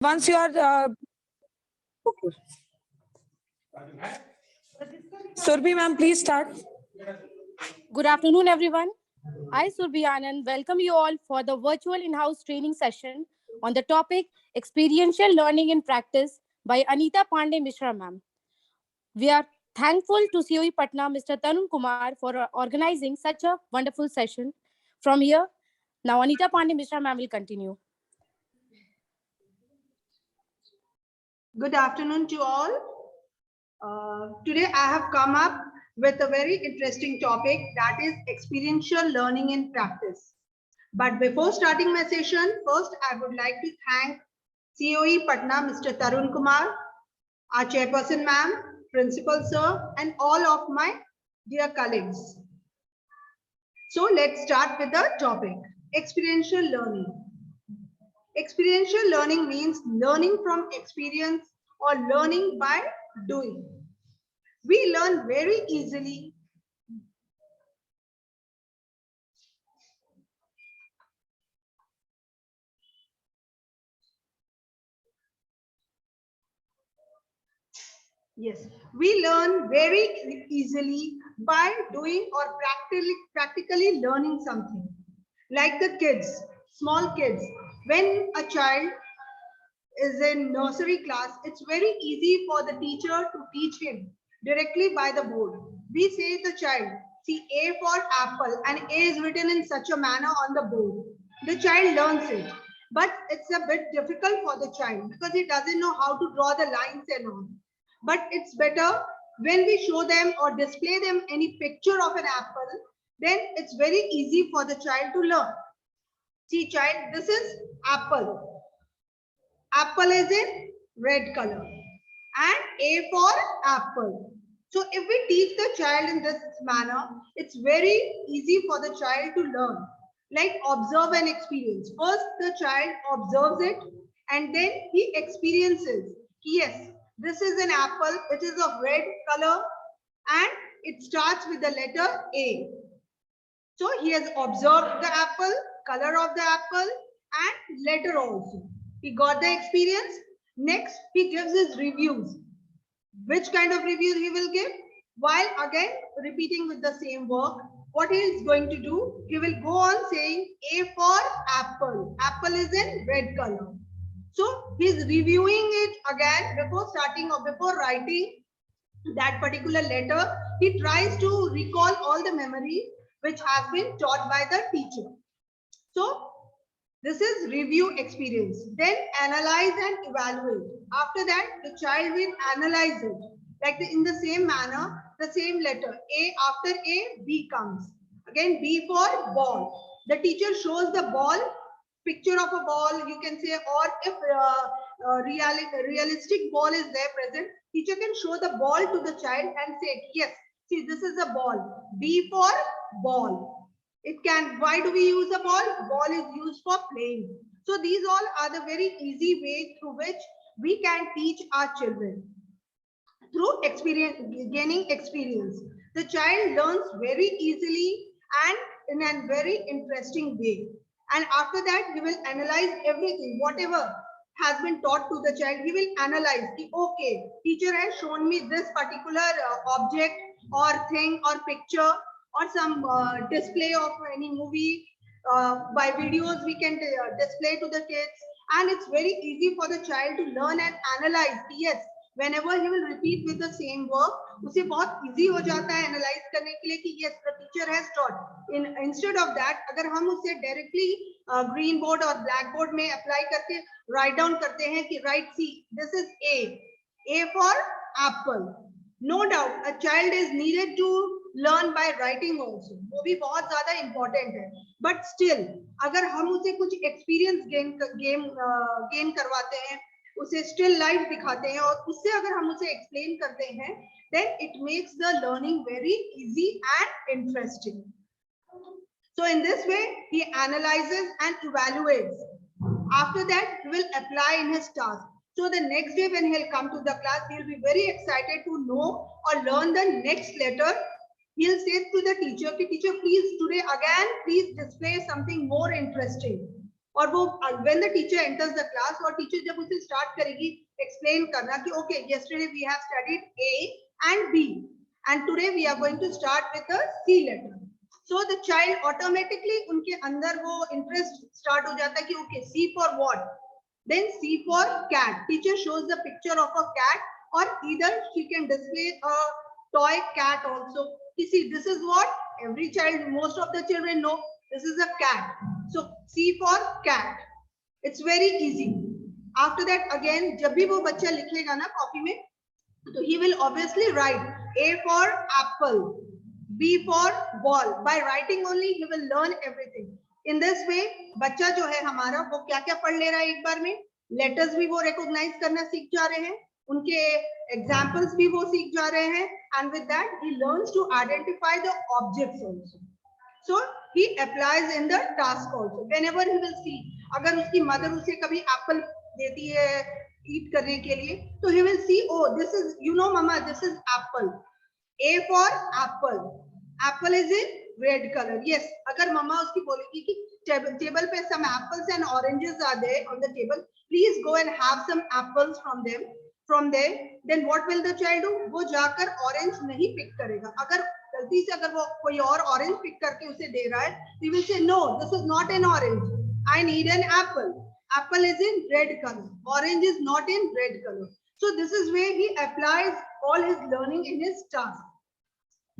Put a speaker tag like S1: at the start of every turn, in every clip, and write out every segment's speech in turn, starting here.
S1: Once you are okay. Surbhi ma'am, please start.
S2: Good afternoon, everyone. I, Surbhi Anand, welcome you all for the virtual in-house training session on the topic Experiential Learning in Practice by Anita Pandey Mishra ma'am. We are thankful to COE Patna, Mr. Tarun Kumar, for organizing such a wonderful session. From here, now Anita Pandey Mishra ma'am will continue.
S3: Good afternoon to all. Today I have come up with a very interesting topic, that is experiential learning in practice. But before starting my session, first I would like to thank COE Patna, Mr. Tarun Kumar, our chairperson ma'am, principal sir, and all of my dear colleagues. So let's start with the topic, experiential learning. Experiential learning means learning from experience or learning by doing. We learn very easily. Yes, we learn very easily by doing or practically learning something. Like the kids, small kids, when a child is in nursery class, it's very easy for the teacher to teach him directly by the board. We say the child, see A for apple, and A is written in such a manner on the board. The child learns it, but it's a bit difficult for the child because he doesn't know how to draw the lines and all. But it's better when we show them or display them any picture of an apple, then it's very easy for the child to learn. See child, this is apple. Apple is in red color and A for apple. So if we teach the child in this manner, it's very easy for the child to learn. Like observe and experience. First the child observes it and then he experiences. Yes, this is an apple, it is of red color and it starts with the letter A. So he has observed the apple, color of the apple and letter also. He got the experience. Next, he gives his reviews. Which kind of reviews he will give? While again repeating with the same work, what he is going to do? He will go on saying A for apple. Apple is in red color. So he is reviewing it again before starting or before writing that particular letter. He tries to recall all the memory which has been taught by the teacher. So this is review experience. Then analyze and evaluate. After that, the child will analyze it. Like in the same manner, the same letter. A, after A, B comes. Again, B for ball. The teacher shows the ball, picture of a ball, you can say, or if realistic ball is there present, teacher can show the ball to the child and say, yes, see, this is a ball. B for ball. It can, why do we use a ball? Ball is used for playing. So these all are the very easy way through which we can teach our children. Through experience, gaining experience. The child learns very easily and in a very interesting way. And after that, he will analyze everything, whatever has been taught to the child, he will analyze. Okay, teacher has shown me this particular object or thing or picture or some display of any movie. By videos we can display to the kids, and it's very easy for the child to learn and analyze. Yes, whenever he will repeat with the same work, उसे बहुत easy हो जाता है analyze करने के लिए कि yes, the teacher has taught. Instead of that, अगर हम उसे directly green board और blackboard में apply करके write down करते हैं कि write, see, this is A for apple. No doubt, a child is needed to learn by writing also. वो भी बहुत ज़्यादा important है. But still, अगर हम उसे कुछ experience gain करवाते हैं, उसे still life दिखाते हैं और उससे अगर हम उसे explain करते हैं, then it makes the learning very easy and interesting. So in this way, he analyzes and evaluates. After that, he will apply in his task. So the next day when he'll come to the class, he'll be very excited to know or learn the next letter. He'll say to the teacher, teacher, please today again, please display something more interesting. और वो when the teacher enters the class और teacher जब उसे start करेगी explain करना कि okay yesterday we have studied A and B and today we are going to start with the C letter. So the child automatically उनके अंदर वो interest start हो जाता है कि okay C for what? Then C for cat. Teacher shows the picture of a cat or either she can display a toy cat also. You see this is what every child, most of the children know. This is a cat. So C for cat. It's very easy. After that again जब भी वो बच्चा लिखेगा ना copy में तो he will obviously write A for apple, B for ball. By writing only he will learn everything. In this way बच्चा जो है हमारा वो क्या क्या पढ़ ले रहा है एक बार में, लेटर्स भी वो रिकॉग्नाइज करना सीख जा रहे हैं, उनके एग्जाम्पल्स भी वो सीख जा रहे हैं, and with that he learns to identify the objects also. So he applies in the task also. Whenever he will see, अगर उसकी मदर उसे कभी एप्पल देती है ईट करने के लिए तो he will see, oh this is, you know mama, this is apple. A for apple. Apple is in red color. Yes, अगर मम्मा उसकी बोलेगी कि टेबल पे some apples and oranges are there on the table, please go and have some apples from them. From there, then what will the child do? वो जाकर orange नहीं pick करेगा. अगर गलती से अगर वो कोई और orange pick करके उसे दे रहा है, he will say no, this is not an orange. I need an apple. Apple is in red color. Orange is not in red color. So this is where he applies all his learning in his task.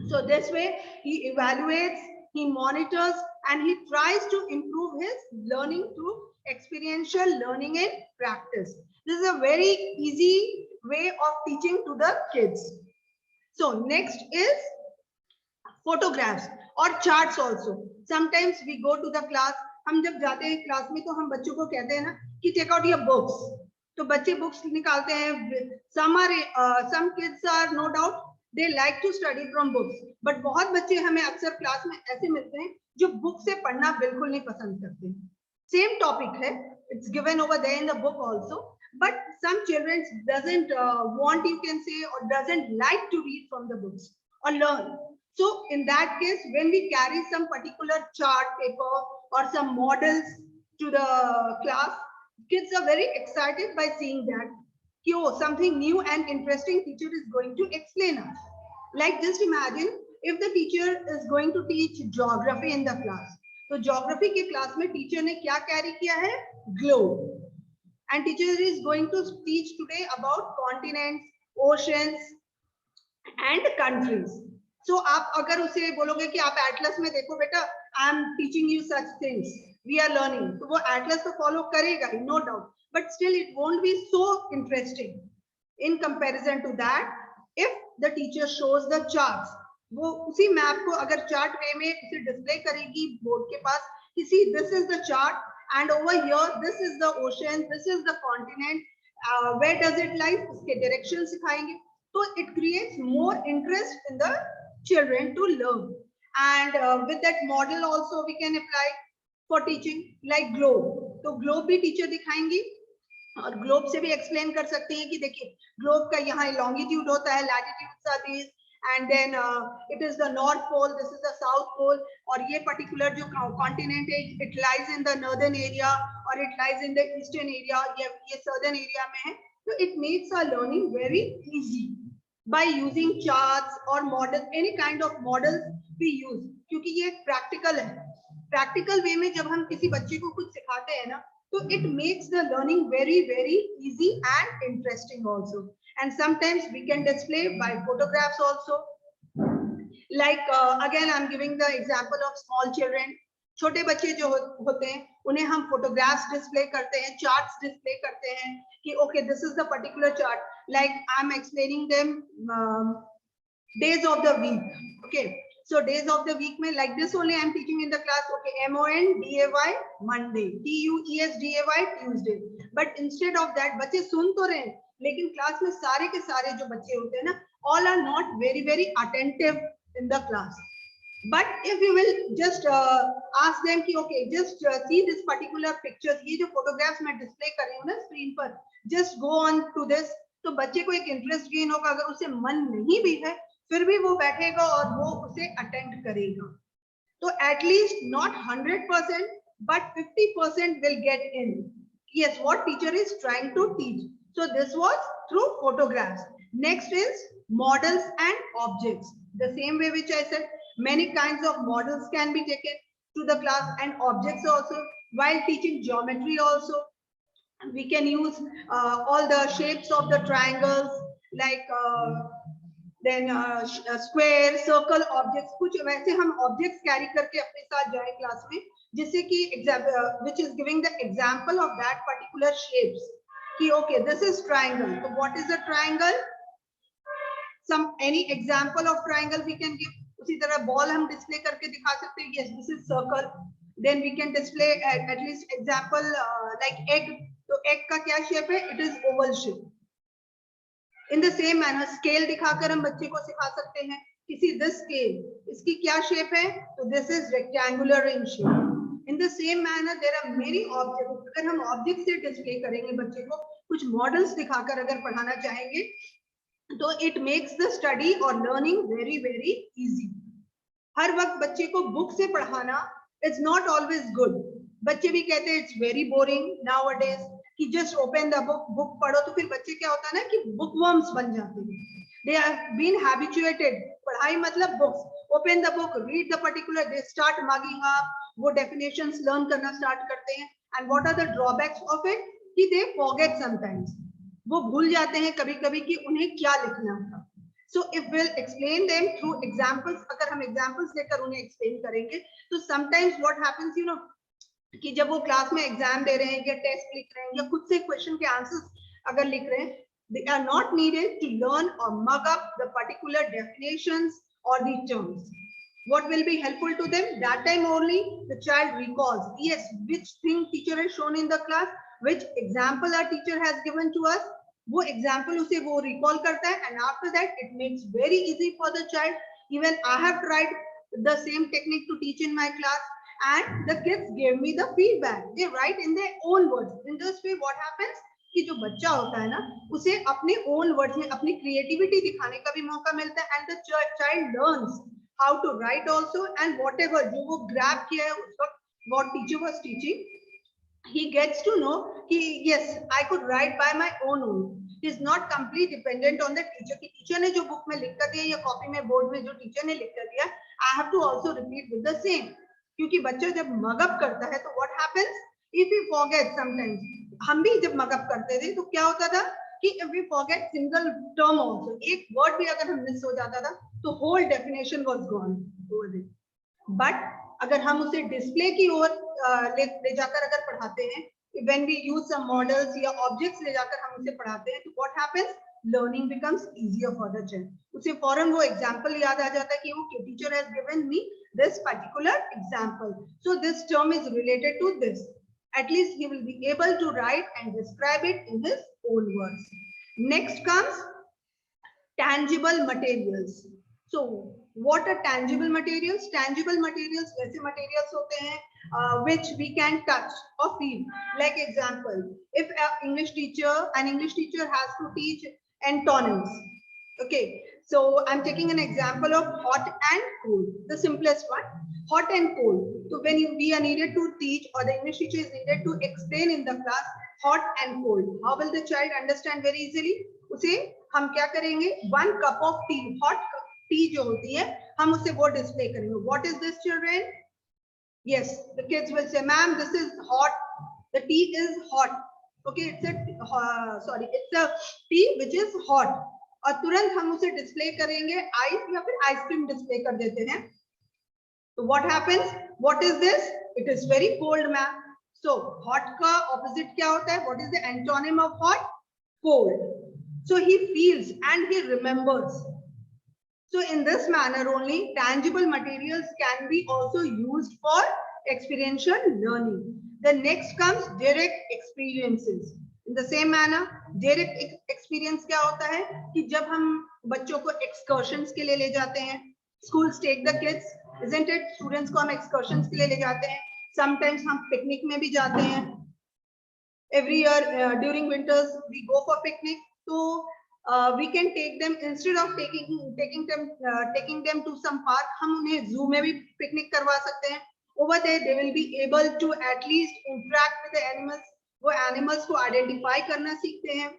S3: So this way he evaluates, he monitors, and he tries to improve his learning through experiential learning and practice. This is a very easy way of teaching to the kids. So next is photographs or charts also. Sometimes we go to the class, हम जब जाते हैं class में तो हम बच्चों को कहते हैं ना कि take out your books. तो बच्चे बुक्स निकालते हैं. Some kids are no doubt they like to study from books, but बहुत बच्चे हमें अक्सर क्लास में ऐसे मिलते हैं जो बुक से पढ़ना बिल्कुल नहीं पसंद करते. Same topic है, it's given over there in the book also, but some children doesn't want, you can say, or doesn't like to read from the books or learn. So in that case, when we carry some particular chart paper or some models to the class, kids are very excited by seeing that. Oh, something new and interesting teacher is going to explain us. Like just imagine if the teacher is going to teach geography in the class. So geography के class में teacher ने क्या carry किया है? Globe. And teacher is going to teach today about continents, oceans and countries. So आप अगर उसे बोलोगे कि आप atlas में देखो बेटा, I am teaching you such things, we are learning, तो वो atlas तो follow करेगा, no doubt, but still it won't be so interesting in comparison to that if the teacher shows the charts. वो उसी map को अगर chart वे में उसे डिस्प्ले करेगी बोर्ड के पास कि see this is the chart and over here this is the ocean, this is the continent, where does it lie, उसके डायरेक्शन सिखाएंगे, तो it creates more interest in the children to learn. And with that model also we can apply for teaching, like globe. तो globe भी teacher दिखाएंगी और globe से भी explain कर सकते हैं कि देखिए globe का यहाँ longitude होता है, latitudes are these, and then it is the north pole, this is the south pole, और ये particular जो continent है it lies in the northern area or it lies in the eastern area, ये southern area में है. So it makes our learning very easy by using charts or models, any kind of models we use, क्योंकि ये practical है. Practical way में जब हम किसी बच्चे को कुछ सिखाते हैं ना, तो it makes the learning very easy and interesting also. And sometimes we can display by photographs also. Like again I'm giving the example of small children. छोटे बच्चे जो होते हैं उन्हें हम photographs display करते हैं, charts display करते हैं कि okay this is the particular chart, like I'm explaining them days of the week. Okay, so days of the week में like this only I'm teaching in the class. Okay, MONDAY Monday, TUESDAY Tuesday. But instead of that बच्चे सुन तो रहे हैं लेकिन class में सारे के सारे जो बच्चे होते हैं ना, all are not very attentive in the class. But if you will just ask them कि okay just see this particular pictures, ये जो photographs मैं display कर रही हूँ ना screen पर, just go on to this, तो बच्चे को एक interest gain होगा. अगर उसे मन नहीं भी है फिर भी वो बैठेगा और वो उसे attend करेगा. तो at least not 100%, but 50% will get in. Yes, what teacher is trying to teach. So this was through photographs. Next is models and objects. The same way which I said, many kinds of models can be taken to the class, and objects also. While teaching geometry also, we can use all the shapes of the triangles, like then square, circle objects. कुछ वैसे हम objects carry करके अपने साथ जाए class में, जिससे कि which is giving the example of that particular shapes. कि okay, this is triangle. So what is a triangle? Any example of triangle we can give. उसी तरह ball हम display करके दिखा सकते हैं. Yes, this is circle. Then we can display at least example like egg. तो egg का क्या shape है? It is oval shape. In the same manner, scale दिखाकर हम बच्चे को सिखा सकते हैं. किसी this scale, इसकी क्या shape है? तो this is rectangular in shape. In the same manner, there are many objects. अगर हम objects से display करेंगे बच्चे को, कुछ models दिखाकर अगर पढ़ाना चाहेंगे, तो it makes the study or learning very very easy. हर वक्त बच्चे को book से पढ़ाना it's not always good. बच्चे भी कहते हैं it's very boring nowadays कि just open the book पढ़ो. तो फिर बच्चे क्या होता है ना कि bookworms बन जाते हैं. They have been habituated. पढ़ाई मतलब books. Open the book, read the particular. They start mugging up. वो definitions learn करना start करते हैं. And what are the drawbacks of it? कि they forget sometimes. वो भूल जाते हैं कभी-कभी कि उन्हें क्या लिखना था. So if we'll explain them through examples, अगर हम examples लेकर उन्हें explain करेंगे, तो sometimes what happens, you know, कि जब वो क्लास में एग्जाम दे रहे हैं या टेस्ट लिख रहे हैं या खुद से क्वेश्चन के आंसर्स अगर लिख रहे हैं, they are not needed to learn or mug up the particular definitions or the terms. What will be helpful to them? That time only the child recalls, yes, which thing teacher has shown in the class, which example our teacher has given to us. वो example उसे वो recall करता है, and after that it makes very easy for the child. Even I have tried the same technique to teach in my class, and the kids gave me the feedback. They write in their own words. In this way, what happens? कि जो बच्चा होता है ना, उसे अपने own words में अपनी creativity दिखाने का भी मौका मिलता है, and the child learns how to write also, and whatever जो वो grab किया है उस वक्त what teacher was teaching, he gets to know कि yes, I could write by my own. He is not completely dependent on the teacher. कि teacher ने जो book में लिख कर दिया या copy में board में जो teacher ने लिख कर दिया, I have to also repeat with the same. क्योंकि बच्चा जब mug up करता है तो what happens? If we forget sometimes, हम भी जब mug up करते थे तो क्या होता था कि if we forget single term also, एक word भी अगर हम miss हो जाता था तो whole definition was gone over there. But अगर हम उसे डिस्प्ले की ओर ले जाकर अगर पढ़ाते हैं, when we use some models या objects ले जाकर हम उसे पढ़ाते हैं, तो what happens? Learning becomes easier for the child. उसे फौरन वो example याद आ जाता है कि okay, teacher has given me this particular example, so this term is related to this. At least he will be able to write and describe it in his own words. Next comes tangible materials. So what are tangible materials? Tangible materials वैसे materials होते हैं which we can touch or feel. Like example, if an English teacher has to teach antonyms. Okay, so I'm taking an example of hot and cold, the simplest one. Hot and cold. So when we are needed to teach, or the English teacher is needed to explain in the class hot and cold, how will the child understand very easily? उसे हम क्या करेंगे? 1 cup of tea, hot tea जो होती है, हम उसे वो display करेंगे. What is this, children? Yes, the kids will say, ma'am, this is hot. The tea is hot. Okay, it's a tea which is hot. और तुरंत हम उसे डिस्प्ले करेंगे आइस या फिर आइसक्रीम डिस्प्ले कर देते हैं. So what happens? What is this? It is very cold, ma'am. So hot का opposite क्या होता है? What is the antonym of hot? Cold. So he feels and he remembers. So in this manner only, tangible materials can be also used for experiential learning. The next comes direct experiences. In the same manner, direct experience क्या होता है कि जब हम बच्चों को excursions के लिए ले जाते हैं, schools take the kids, isn't it? Students को हम excursions के लिए ले जाते हैं. Sometimes हम picnic में भी जाते हैं. Every year during winters we go for picnic. So we can take them, instead of taking them to some park, हम उन्हें zoo में भी picnic करवा सकते हैं. Over there they will be able to at least interact with the animals. वो animals को identify करना सीखते हैं.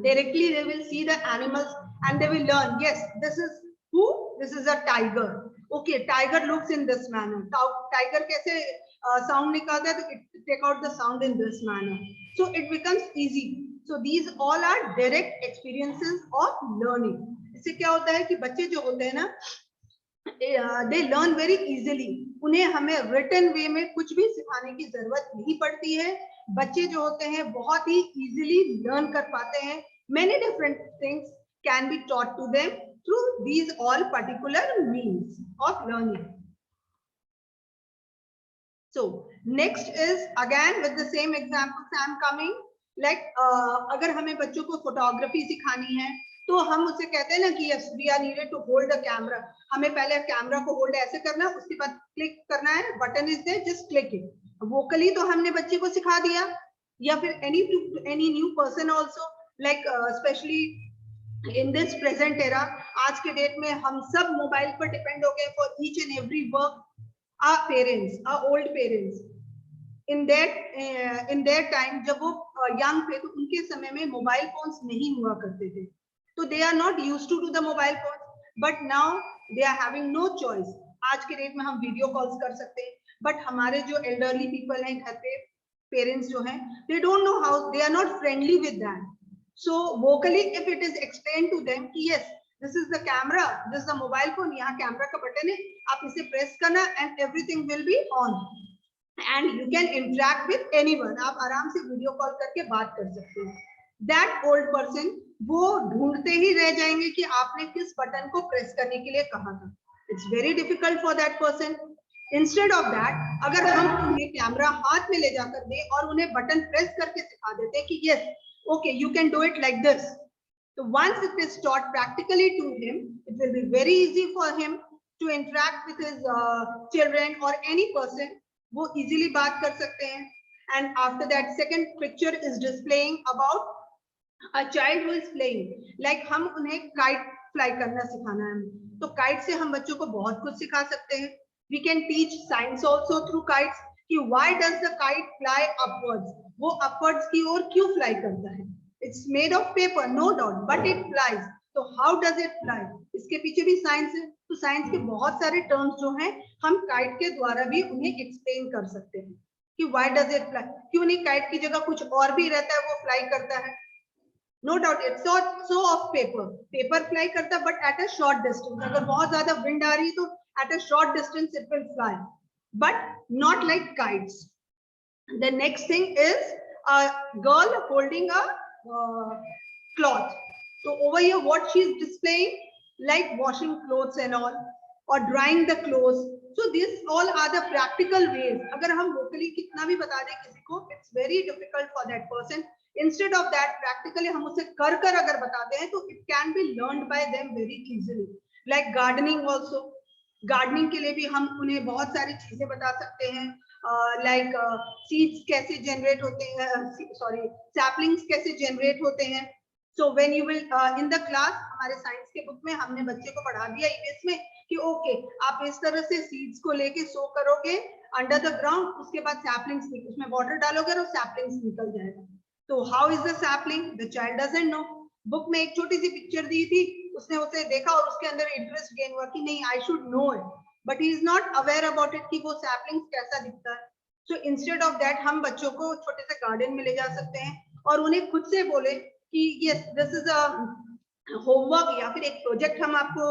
S3: Directly they will see the animals and they will learn, yes, this is who, this is a tiger. Okay, tiger looks in this manner. Tiger kaise sound nikalta hai, to take out the sound in this manner. So it becomes easy. So these all are direct experiences of learning. इससे क्या होता है कि बच्चे जो होते हैं ना, they learn very easily. उन्हें हमें written way में कुछ भी सिखाने की जरूरत नहीं पड़ती है. बच्चे जो होते हैं बहुत ही easily learn कर पाते हैं. Many different things can be taught to them through these all particular means of learning. So next is again with the same examples I am coming. Like अगर हमें बच्चों को फोटोग्राफी सिखानी है तो हम उससे कहते हैं ना कि yes, we are needed to hold the camera. हमें पहले कैमरा को होल्ड ऐसे करना है, उसके बाद क्लिक करना है, button is there, just click it. Vocally तो हमने बच्चे को सिखा दिया, या फिर any new person also, like especially in this present era, आज के डेट में हम सब मोबाइल पर डिपेंड हो गए for each and every work. Our parents, our old parents, in their time जब वो young थे तो उनके समय में मोबाइल फोन्स नहीं हुआ करते थे, तो they are not used to do the mobile phones, but now they are having no choice. आज के डेट में हम वीडियो कॉल्स कर सकते हैं, बट हमारे जो एल्डरली पीपल हैं घर पे, पेरेंट्स जो हैं, they don't know how, they are not friendly with that. So vocally if it is explained to them कि yes, this is the camera, this is the mobile phone, यहाँ camera का button है, आप इसे press करना and everything will be on and you can interact with anyone. आप आराम से वीडियो कॉल करके बात कर सकते हैं. That old person वो ढूंढते ही रह जाएंगे कि आपने किस बटन को प्रेस करने के लिए कहा था. It's very difficult for that person. Instead of that, अगर हम उन्हें कैमरा हाथ में ले जाकर दें और उन्हें बटन प्रेस करके सिखा देते हैं कि yes, okay, you can do it like this. So once it is taught practically to him, it will be very easy for him to interact with his children or any person. वो easily बात कर सकते हैं. And after that, second picture is displaying about a child who is playing. Like हम उन्हें kite fly करना सिखाना है, तो kite से हम बच्चों को बहुत कुछ सिखा सकते हैं. We can teach science also through kites. कि why does the kite fly upwards? वो upwards की ओर क्यों fly करता है? It's made of paper, no doubt, but it flies. So how does it fly? इसके पीछे भी साइंस है. तो साइंस के बहुत सारे टर्म्स जो हैं हम काइट के द्वारा भी उन्हें एक्सप्लेन कर सकते हैं कि why does it fly? क्यों नहीं काइट की जगह कुछ और भी रहता है वो फ्लाई करता है? No doubt, it's so of paper. Paper fly करता है, but at a short distance. अगर बहुत ज्यादा wind आ रही है तो at a short distance it will fly, but not like kites. The next thing is a girl holding a cloth. So over here what she is displaying, like washing clothes and all, or drying the clothes. So these all are the practical ways. अगर हम vocally कितना भी बता दें किसी को, it's very difficult for that person. Instead of that, practically हम उसे कर अगर बताते हैं तो it can be learned by them very easily. Like gardening also. Gardening के लिए भी हम उन्हें बहुत सारी चीजें बता सकते हैं, लाइक सीड्स कैसे जनरेट होते हैं, सॉरी सैपलिंग्स कैसे जनरेट होते हैं. So when you will in the class, हमारे साइंस के बुक में हमने बच्चे को पढ़ा दिया ईवीएस में कि ओके आप इस तरह से सीड्स को लेके सो करोगे अंडर द ग्राउंड, उसके बाद सैपलिंग्स उसमें वाटर डालोगे और सैपलिंग्स निकल जाएगा. तो how is the sapling? The child doesn't know. Book में एक छोटी सी पिक्चर दी थी, उसने उसे देखा और उसके अंदर इंटरेस्ट गेन हुआ कि नहीं I should know it, but he is not aware about it कि वो सैपलिंग्स कैसा दिखता है. सो इंस्टेड ऑफ दैट हम बच्चों को छोटे से गार्डन में ले जा सकते हैं और उन्हें खुद से बोले कि yes this is a homework या फिर एक प्रोजेक्ट हम आपको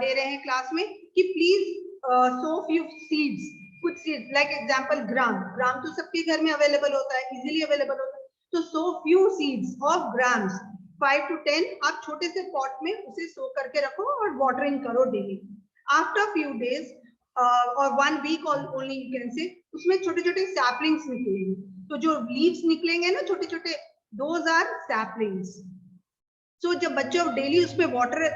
S3: दे रहे हैं क्लास में कि प्लीज सो फ्यू सीड्स, कुछ सीड्स लाइक एग्जांपल ग्राम तो सबके घर में अवेलेबल होता है, इजीली अवेलेबल होता है. तो so few seeds of grams 5 to 10 आप छोटे से पॉट में उसे सो करके रखो और वाटरिंग करो डेली. आफ्टर फ्यू डेज और 1 week only you can say, उसमें छोटे छोटे सैपलिंग्स निकलेंगे. तो जो लीव्स निकलेंगे ना छोटे छोटे, दोज आर सैपलिंग्स. सो जब बच्चा डेली उसमें वाटर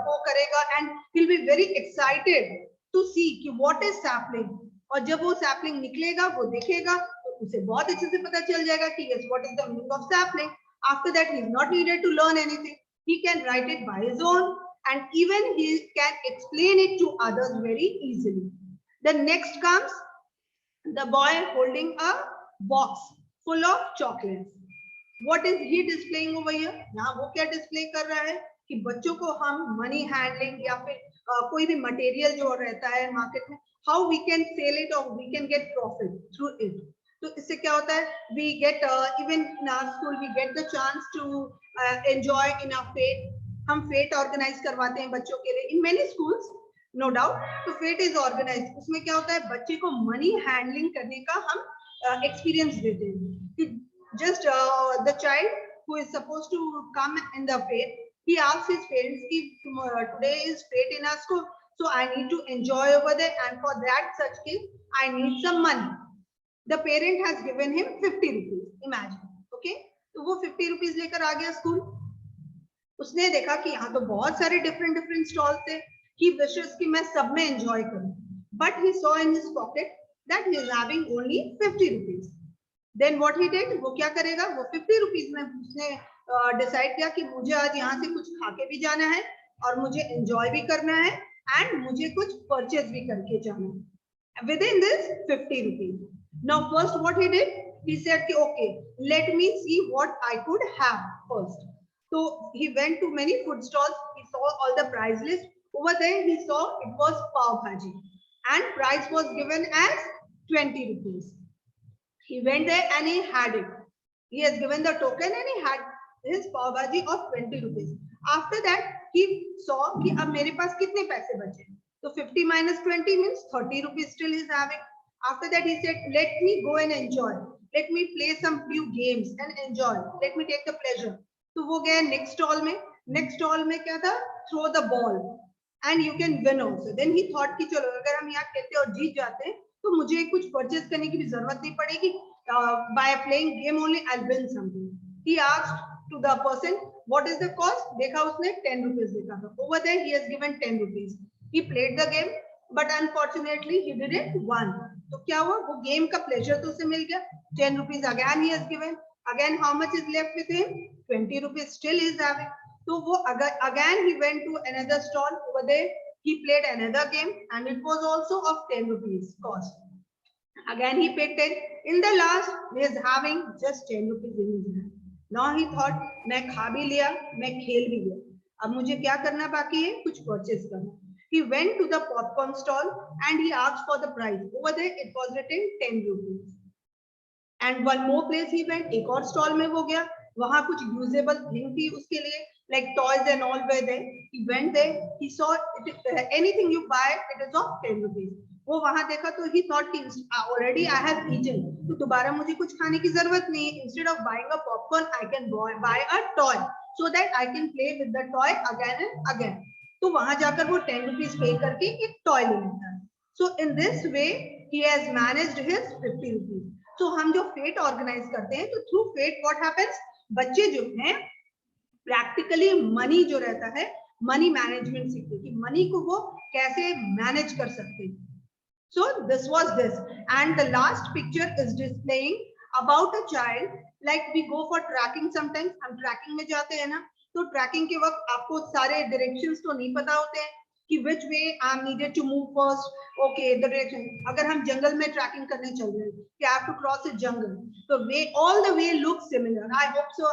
S3: पो करेगा and will be very excited to see कि व्हाट इज सैपलिंग. और जब वो सैपलिंग निकलेगा वो देखेगा तो उसे बहुत अच्छे से पता चल जाएगा कि yes what is the meaning of sapling. After that, he is not needed to learn anything. He can write it by his own, and even he can explain it to others very easily. The next comes the boy holding a box full of chocolates. What is he displaying over here? यहाँ वो क्या display कर रहा है कि बच्चों को हम money handling या फिर कोई भी material जो रहता है market में, how we can sell it or we can get profit through it. तो इससे क्या होता है? We get even in our school we get the chance to enjoy in our fete. हम fete organize करवाते हैं बच्चों के लिए in many schools. No doubt, तो फेट इज ऑर्गेनाइज. उसमें क्या होता है, बच्चे को मनी हैंडलिंग करने का हम एक्सपीरियंस देते हैं. Just the child who is supposed to come in the fete, he asks his parents ki today is fete in our school, so I need to enjoy over there, and for that such case I need some money. The parent has given him 50 rupees, imagine. Okay, तो वो 50 rupees लेकर आ गया school. उसने देखा कि यहाँ तो बहुत सारे डिफरेंट स्टॉल थे. He wishes कि मैं सब में enjoy करूं, but he saw in his pocket that he is having only 50 rupees. Then what he did, वो क्या करेगा, वो 50 rupees में उसने डिसाइड किया कि मुझे आज यहाँ से कुछ खा के भी जाना है और मुझे enjoy भी करना है and मुझे कुछ परचेज भी करके जाना है within this 50 rupees. Now first what he did, he said कि okay, let me see what I could have first. So he went to many food stalls, he saw all the price list. Over there he saw it was pav bhaji and price was given as 20 rupees. He went there and he had it. He has given the token and he had his pav bhaji of 20 rupees. After that he saw कि अब मेरे पास कितने पैसे बचे, तो 50 minus 20 means 30 rupees still is having. After that he said let me go and enjoy, let me play some few games and enjoy, let me take the pleasure. तो वो गया next stall में. Next stall में क्या था, throw the ball and you can win also. Then he thought कि चलो अगर हम यहाँ खेलते और जीत जाते हैं तो मुझे कुछ परचेज करने की भी जरूरत नहीं पड़ेगी. By playing game only I'll win something. He asked to the person what is the cost. देखा उसने 10 rupees देखा था. Over there he has given 10 rupees. He played the game but unfortunately he didn't won. तो क्या हुआ, वो game का pleasure तो उसे मिल गया. 10 rupees again he has given. Again how much is left with him? 20 rupees still he is having. So again he went to another stall. Over there he played another game and it was also of 10 rupees cost. Again he paid 10. In the last he is having just 10 rupees in his hand. Now he thought मैं खा भी लिया, मैं खेल भी लिया, अब मुझे क्या करना बाकी है, कुछ परचेज करना. He went to the popcorn stall and he asked for the price. Over there it was written 10 rupees. And one more place he went, एक और स्टॉल में वो गया, वहां कुछ यूजेबल थिंग थी उसके लिए, like toys and all were there. He went there, he saw anything you buy it is of 10 rupees. वो वहां देखा तो he thought कि already I have eaten, तो दोबारा मुझे कुछ खाने की जरूरत नहीं है. Instead of buying a popcorn I can buy a toy so that I can play with the toy again and again. तो वहां जाकर वो 10 rupees पे करके एक टॉय ले लेता है. So in this way he has managed his 50 rupees. तो हम जो फेट ऑर्गेनाइज करते हैं तो थ्रू फेट व्हाट हैपेंस, बच्चे जो हैं प्रैक्टिकली मनी जो रहता है, मनी मैनेजमेंट सीखते हैं कि मनी को वो कैसे मैनेज कर सकते हैं. So this was this, and the last picture is displaying about a child. Like we go for tracking sometimes, हम ट्रैकिंग में जाते हैं ना, तो ट्रैकिंग के वक्त आपको सारे डायरेक्शंस तो नहीं पता होते हैं कि which way I am needed to move first. Okay, the direction. अगर हम जंगल में ट्रैकिंग करने चल रहे हैं कि I have to cross a jungle, तो way all the way looks similar. I hope so.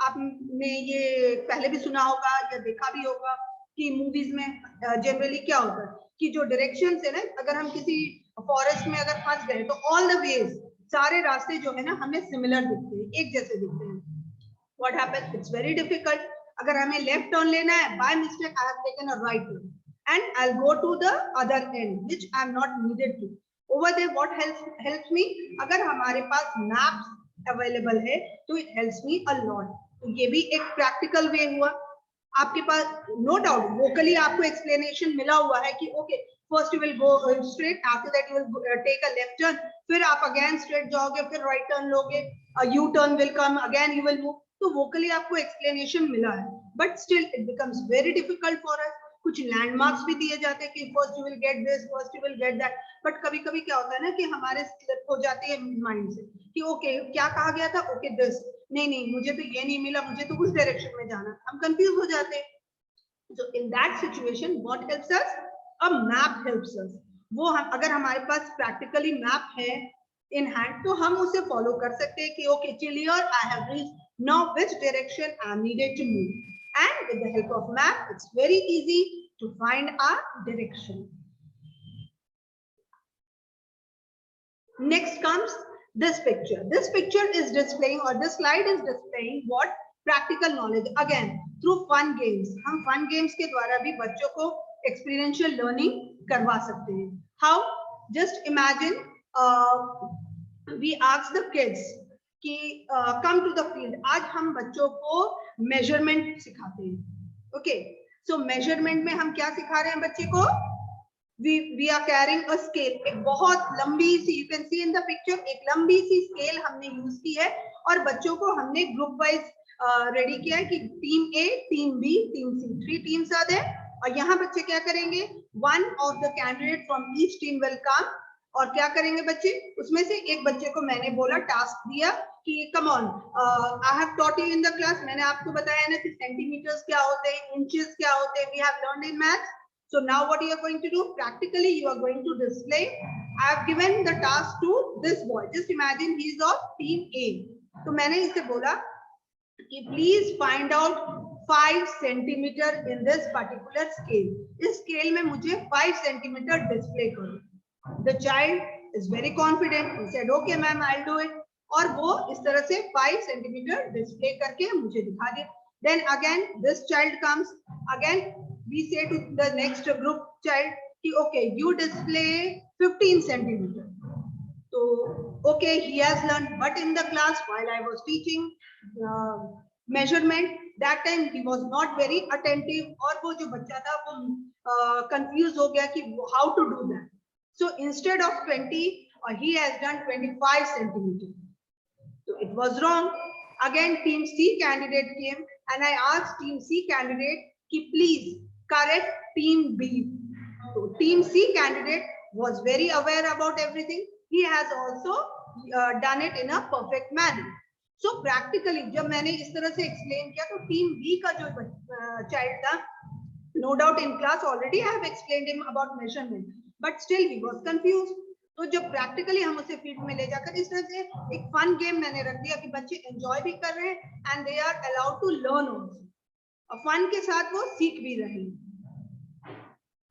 S3: आपने ये पहले भी सुना होगा या देखा भी होगा कि मूवीज में जनरली क्या होता है कि जो डायरेक्शन है ना, अगर हम किसी फॉरेस्ट में अगर फंस गए तो ऑल द वेज सारे रास्ते जो है ना हमें सिमिलर दिखते हैं, एक जैसे दिखते हैं. What happens? It's very difficult. अगर हमें लेफ्ट टर्न लेना है, by mistake I have taken a right turn and I'll go to the other end which I am not needed to. Over there what helps me, अगर हमारे पास maps available है तो it helps me a lot. तो ये भी एक practical way हुआ. आपके पास no doubt vocally आपको explanation मिला हुआ है कि okay first you will go straight, after that you will take a left turn, फिर आप again straight जाओगे, फिर right turn लोगे, a U turn will come, again you will move. तो vocally आपको explanation मिला है, but still it becomes very difficult for us. कुछ landmarks भी दिए जाते हैं कि first you will get this, first you will get that, but कभी-कभी क्या होता है ना कि हमारे slip हो जाती है mind से कि okay क्या कहा गया था, okay this, नहीं मुझे तो ये नहीं मिला, मुझे तो उस direction में जाना, हम confused हो जाते हैं. So in that situation what helps us? A map helps us. वो अगर हमारे पास प्रैक्टिकली मैप है इन हैंड तो हम उसे फॉलो कर सकते हैं कि ओके चलिए I have reached now which direction I needed to move and with the help of map it's very easy to find our direction. Next comes this picture. This picture is displaying, or this slide is displaying what? Practical knowledge. Again, through fun games. हम fun games के द्वारा भी बच्चों को experiential learning करवा सकते हैं. How? Just imagine we ask the kids कि come to the field. आज हम बच्चों को measurement सिखाते हैं. Okay. So measurement में हम क्या सिखा रहे हैं बच्चे को? We are carrying a scale. एक बहुत लंबी सी, you can see in the picture, एक लंबी सी स्केल हमने यूज की है और बच्चों को हमने ग्रुप वाइज रेडी किया है कि team A, team B, team C, 3 teams are there. और यहाँ बच्चे क्या करेंगे? One of the candidate from each team will come. और क्या करेंगे बच्चे? उसमें से एक बच्चे को मैंने बोला, टास्क दिया कि come on, I have taught you in the class. मैंने आपको बताया ना कि सेंटीमीटर्स क्या होते हैं, इंचेस क्या होते हैं. We have learned in maths. So now what you are going to do? Practically you are going to display. I have given the task to this boy. Just imagine he is of team A. तो मैंने इसे बोला कि please find out 5 centimeter in this particular scale. इस scale में मुझे 5 centimeter display करो. The child is very confident. He said, okay ma'am, I'll do it. और वो इस तरह से 5 centimeter display करके मुझे दिखा दिया. Then again this child comes again. We say to the next group child कि okay you display 15 centimeter. So okay he has learned, but in the class while I was teaching measurement that time he was not very attentive और वो जो बच्चा था वो confused हो गया कि how to do that. So instead of 20 he has done 25 centimeter. So it was wrong. Again team C candidate came and I asked team C candidate कि please correct team B. So team C candidate was very aware about everything. He has also done it in a perfect manner. So practically जब मैंने इस तरह से explain किया तो team B का जो child था, no doubt in class already I have explained him about measurement, but still he was confused. तो जब प्रैक्टिकली हम उसे फील्ड में ले जाकर इस तरह से एक फन गेम मैंने रख दिया कि बच्चे एंजॉय भी कर रहे हैं and they are allowed to learn also. और फन के साथ वो सीख भी रहे हैं.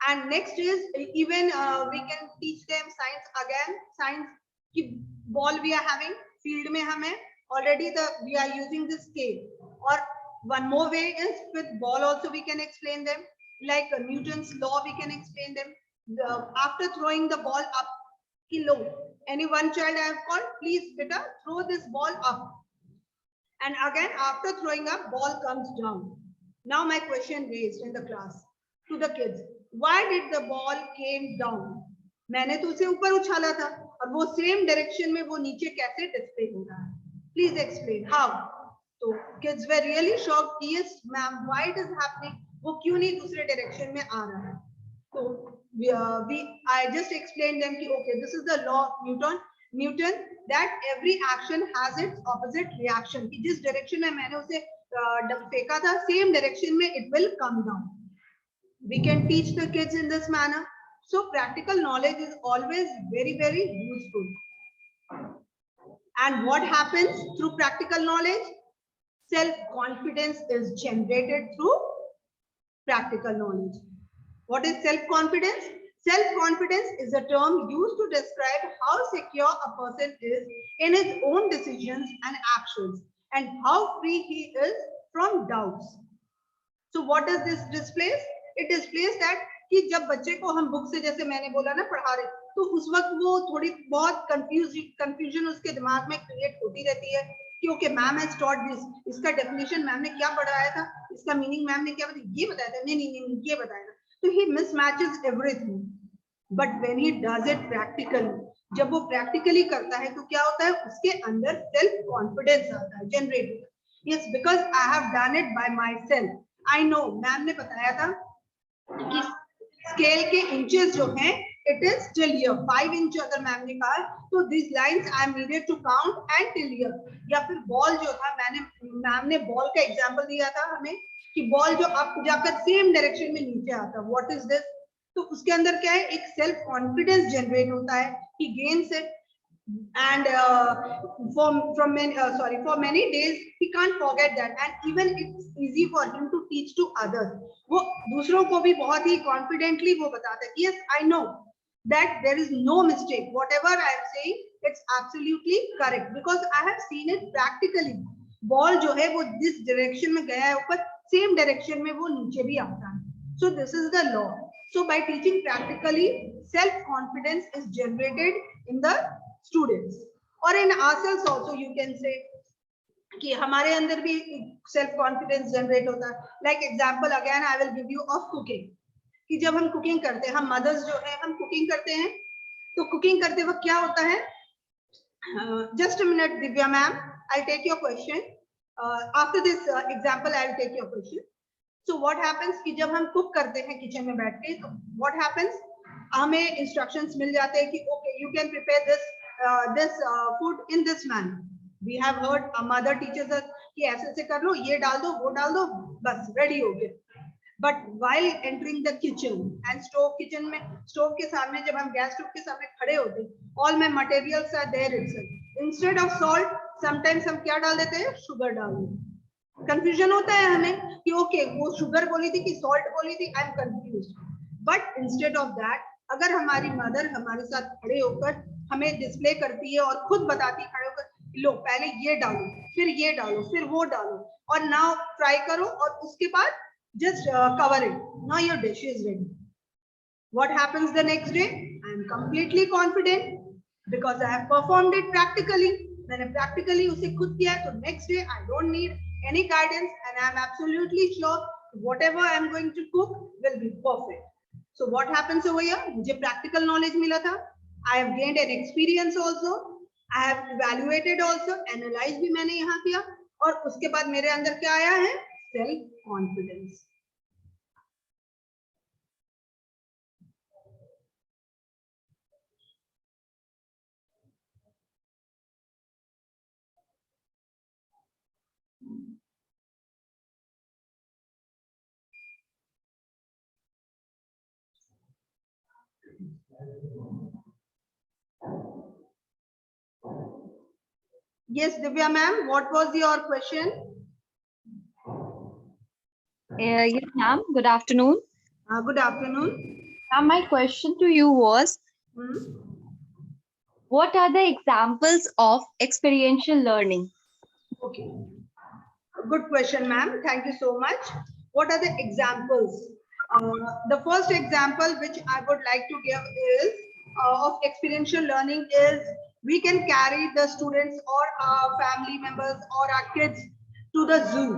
S3: And next is even we can teach them science again. Science की ball we are having field में हमें already we are using this scale. और one more way is with ball also we can explain them, like Newton's law we can explain them. After throwing the ball up ki low, any one child I have called, please beta throw this ball up, and again after throwing up ball comes down. Now my question raised in the class to the kids, why did the ball came down? मैंने तो उसे ऊपर उछाला था और वो same direction में वो नीचे कैसे डिस्प्ले हो रहा है? Please explain how. तो kids were really shocked. Yes ma'am, why it is happening? वो क्यों नहीं दूसरे डायरेक्शन में आ रहा है? तो I just explained them कि okay, this is the law of Newton that every action has its opposite reaction. कि जिस डायरेक्शन में मैंने उसे फेंका था सेम डायरेक्शन में it will come down. We can teach the kids in this manner. So practical knowledge is always very, very useful. And what happens through practical knowledge? Self-confidence is generated through practical knowledge. What is self-confidence? Self-confidence is a term used to describe how secure a person is in his own decisions and actions and how free he is from doubts. So what does this display? It displays that कि जब बच्चे को हम book से, जैसे मैंने बोला ना, पढ़ा रहे, तो उस वक्त वो थोड़ी बहुत कंफ्यूजन उसके दिमाग में क्रिएट होती रहती है कि okay ma'am has taught this, इसका डेफिनेशन मैम ने क्या पढ़ाया था, इसका मीनिंग मैम ने क्या बताया, ये बताया था, नहीं ये बताया था. तो he mismatches everything. But when he does it practically, जब वो प्रैक्टिकली करता है तो क्या होता है, उसके अंदर सेल्फ कॉन्फिडेंस आता है, generate. Yes, because I have done it by myself. I know, ma'am ने बताया था कि स्केल के इंचेस जो हैं, it is till here 5 inch अगर मैम ने कहा तो this lines I am needed to count and till here. या फिर बॉल जो था, मैम ने बॉल का एग्जांपल दिया था हमें कि बॉल जो अप जाकर सेम डायरेक्शन में नीचे आता, व्हाट इज दिस? तो उसके अंदर क्या है, एक सेल्फ कॉन्फिडेंस जनरेट होता है, he gains it, and for many days he can't forget that, and even it's easy for him to teach to others. वो दूसरों को भी बहुत ही confidently वो बताता है, yes I know that there is no mistake, whatever I am saying it's absolutely correct because I have seen it practically. Ball जो है वो जिस डायरेक्शन में गया है ऊपर, सेम डायरेक्शन में वो नीचे भी आता है. So this is the law. So by teaching practically, self confidence is generated in the students or in ourselves also. You can say कि हमारे अंदर भी self confidence generate होता है. Like example again I will give you of cooking. कि जब हम cooking करते हैं, हम मदर्स जो है हम कुकिंग करते हैं, तो कुकिंग करते वक्त क्या होता है, just a minute Divya ma'am, I'll take your question. After this example I'll take your question. So what happens कि जब हम कुक करते हैं किचन में बैठ के, तो what happens, हमें instructions मिल जाते हैं कि okay you can prepare this food in this manner. We have heard a mother teaches us कि ऐसे ऐसे कर लो, ये डाल दो, वो डाल दो, बस ready हो गया. But while entering the kitchen and stove, kitchen में stove के सामने जब हम गैस स्टोव के सामने खड़े होते, all my materials are there itself. Instead of salt, sometimes हम क्या डाल देते हैं, sugar डाल देते हैं. कंफ्यूजन होता है हमें कि ओके वो शुगर बोली थी कि सॉल्ट बोली थी, I am confused. But instead of that, अगर हमारी मदर हमारे साथ खड़े होकर हमें डिस्प्ले करती है और खुद बताती है खड़े होकर, लो पहले ये डालो, फिर ये डालो, फिर वो डालो, और नाउ फ्राई करो, और उसके बाद just cover it, now your dish is ready. What happens the next day, I am completely confident because I have performed it practically. मैंने प्रैक्टिकली उसे खुद किया, तो next day I don't need any guidance and I am absolutely sure whatever I am going to cook will be perfect. So what happens over here, मुझे practical knowledge मिला था, I have gained an experience also, I have evaluated also, analyze भी मैंने यहाँ किया, और उसके बाद मेरे अंदर क्या आया है, self confidence. Yes, Divya ma'am, what was your question?
S4: Yes, ma'am. Good afternoon.
S3: Good afternoon.
S4: My question to you was, what are the examples of experiential learning?
S3: Okay. Good question, ma'am. Thank you so much. What are the examples? The first example which I would like to give is of experiential learning is we can carry the students or our family members or our kids to the zoo.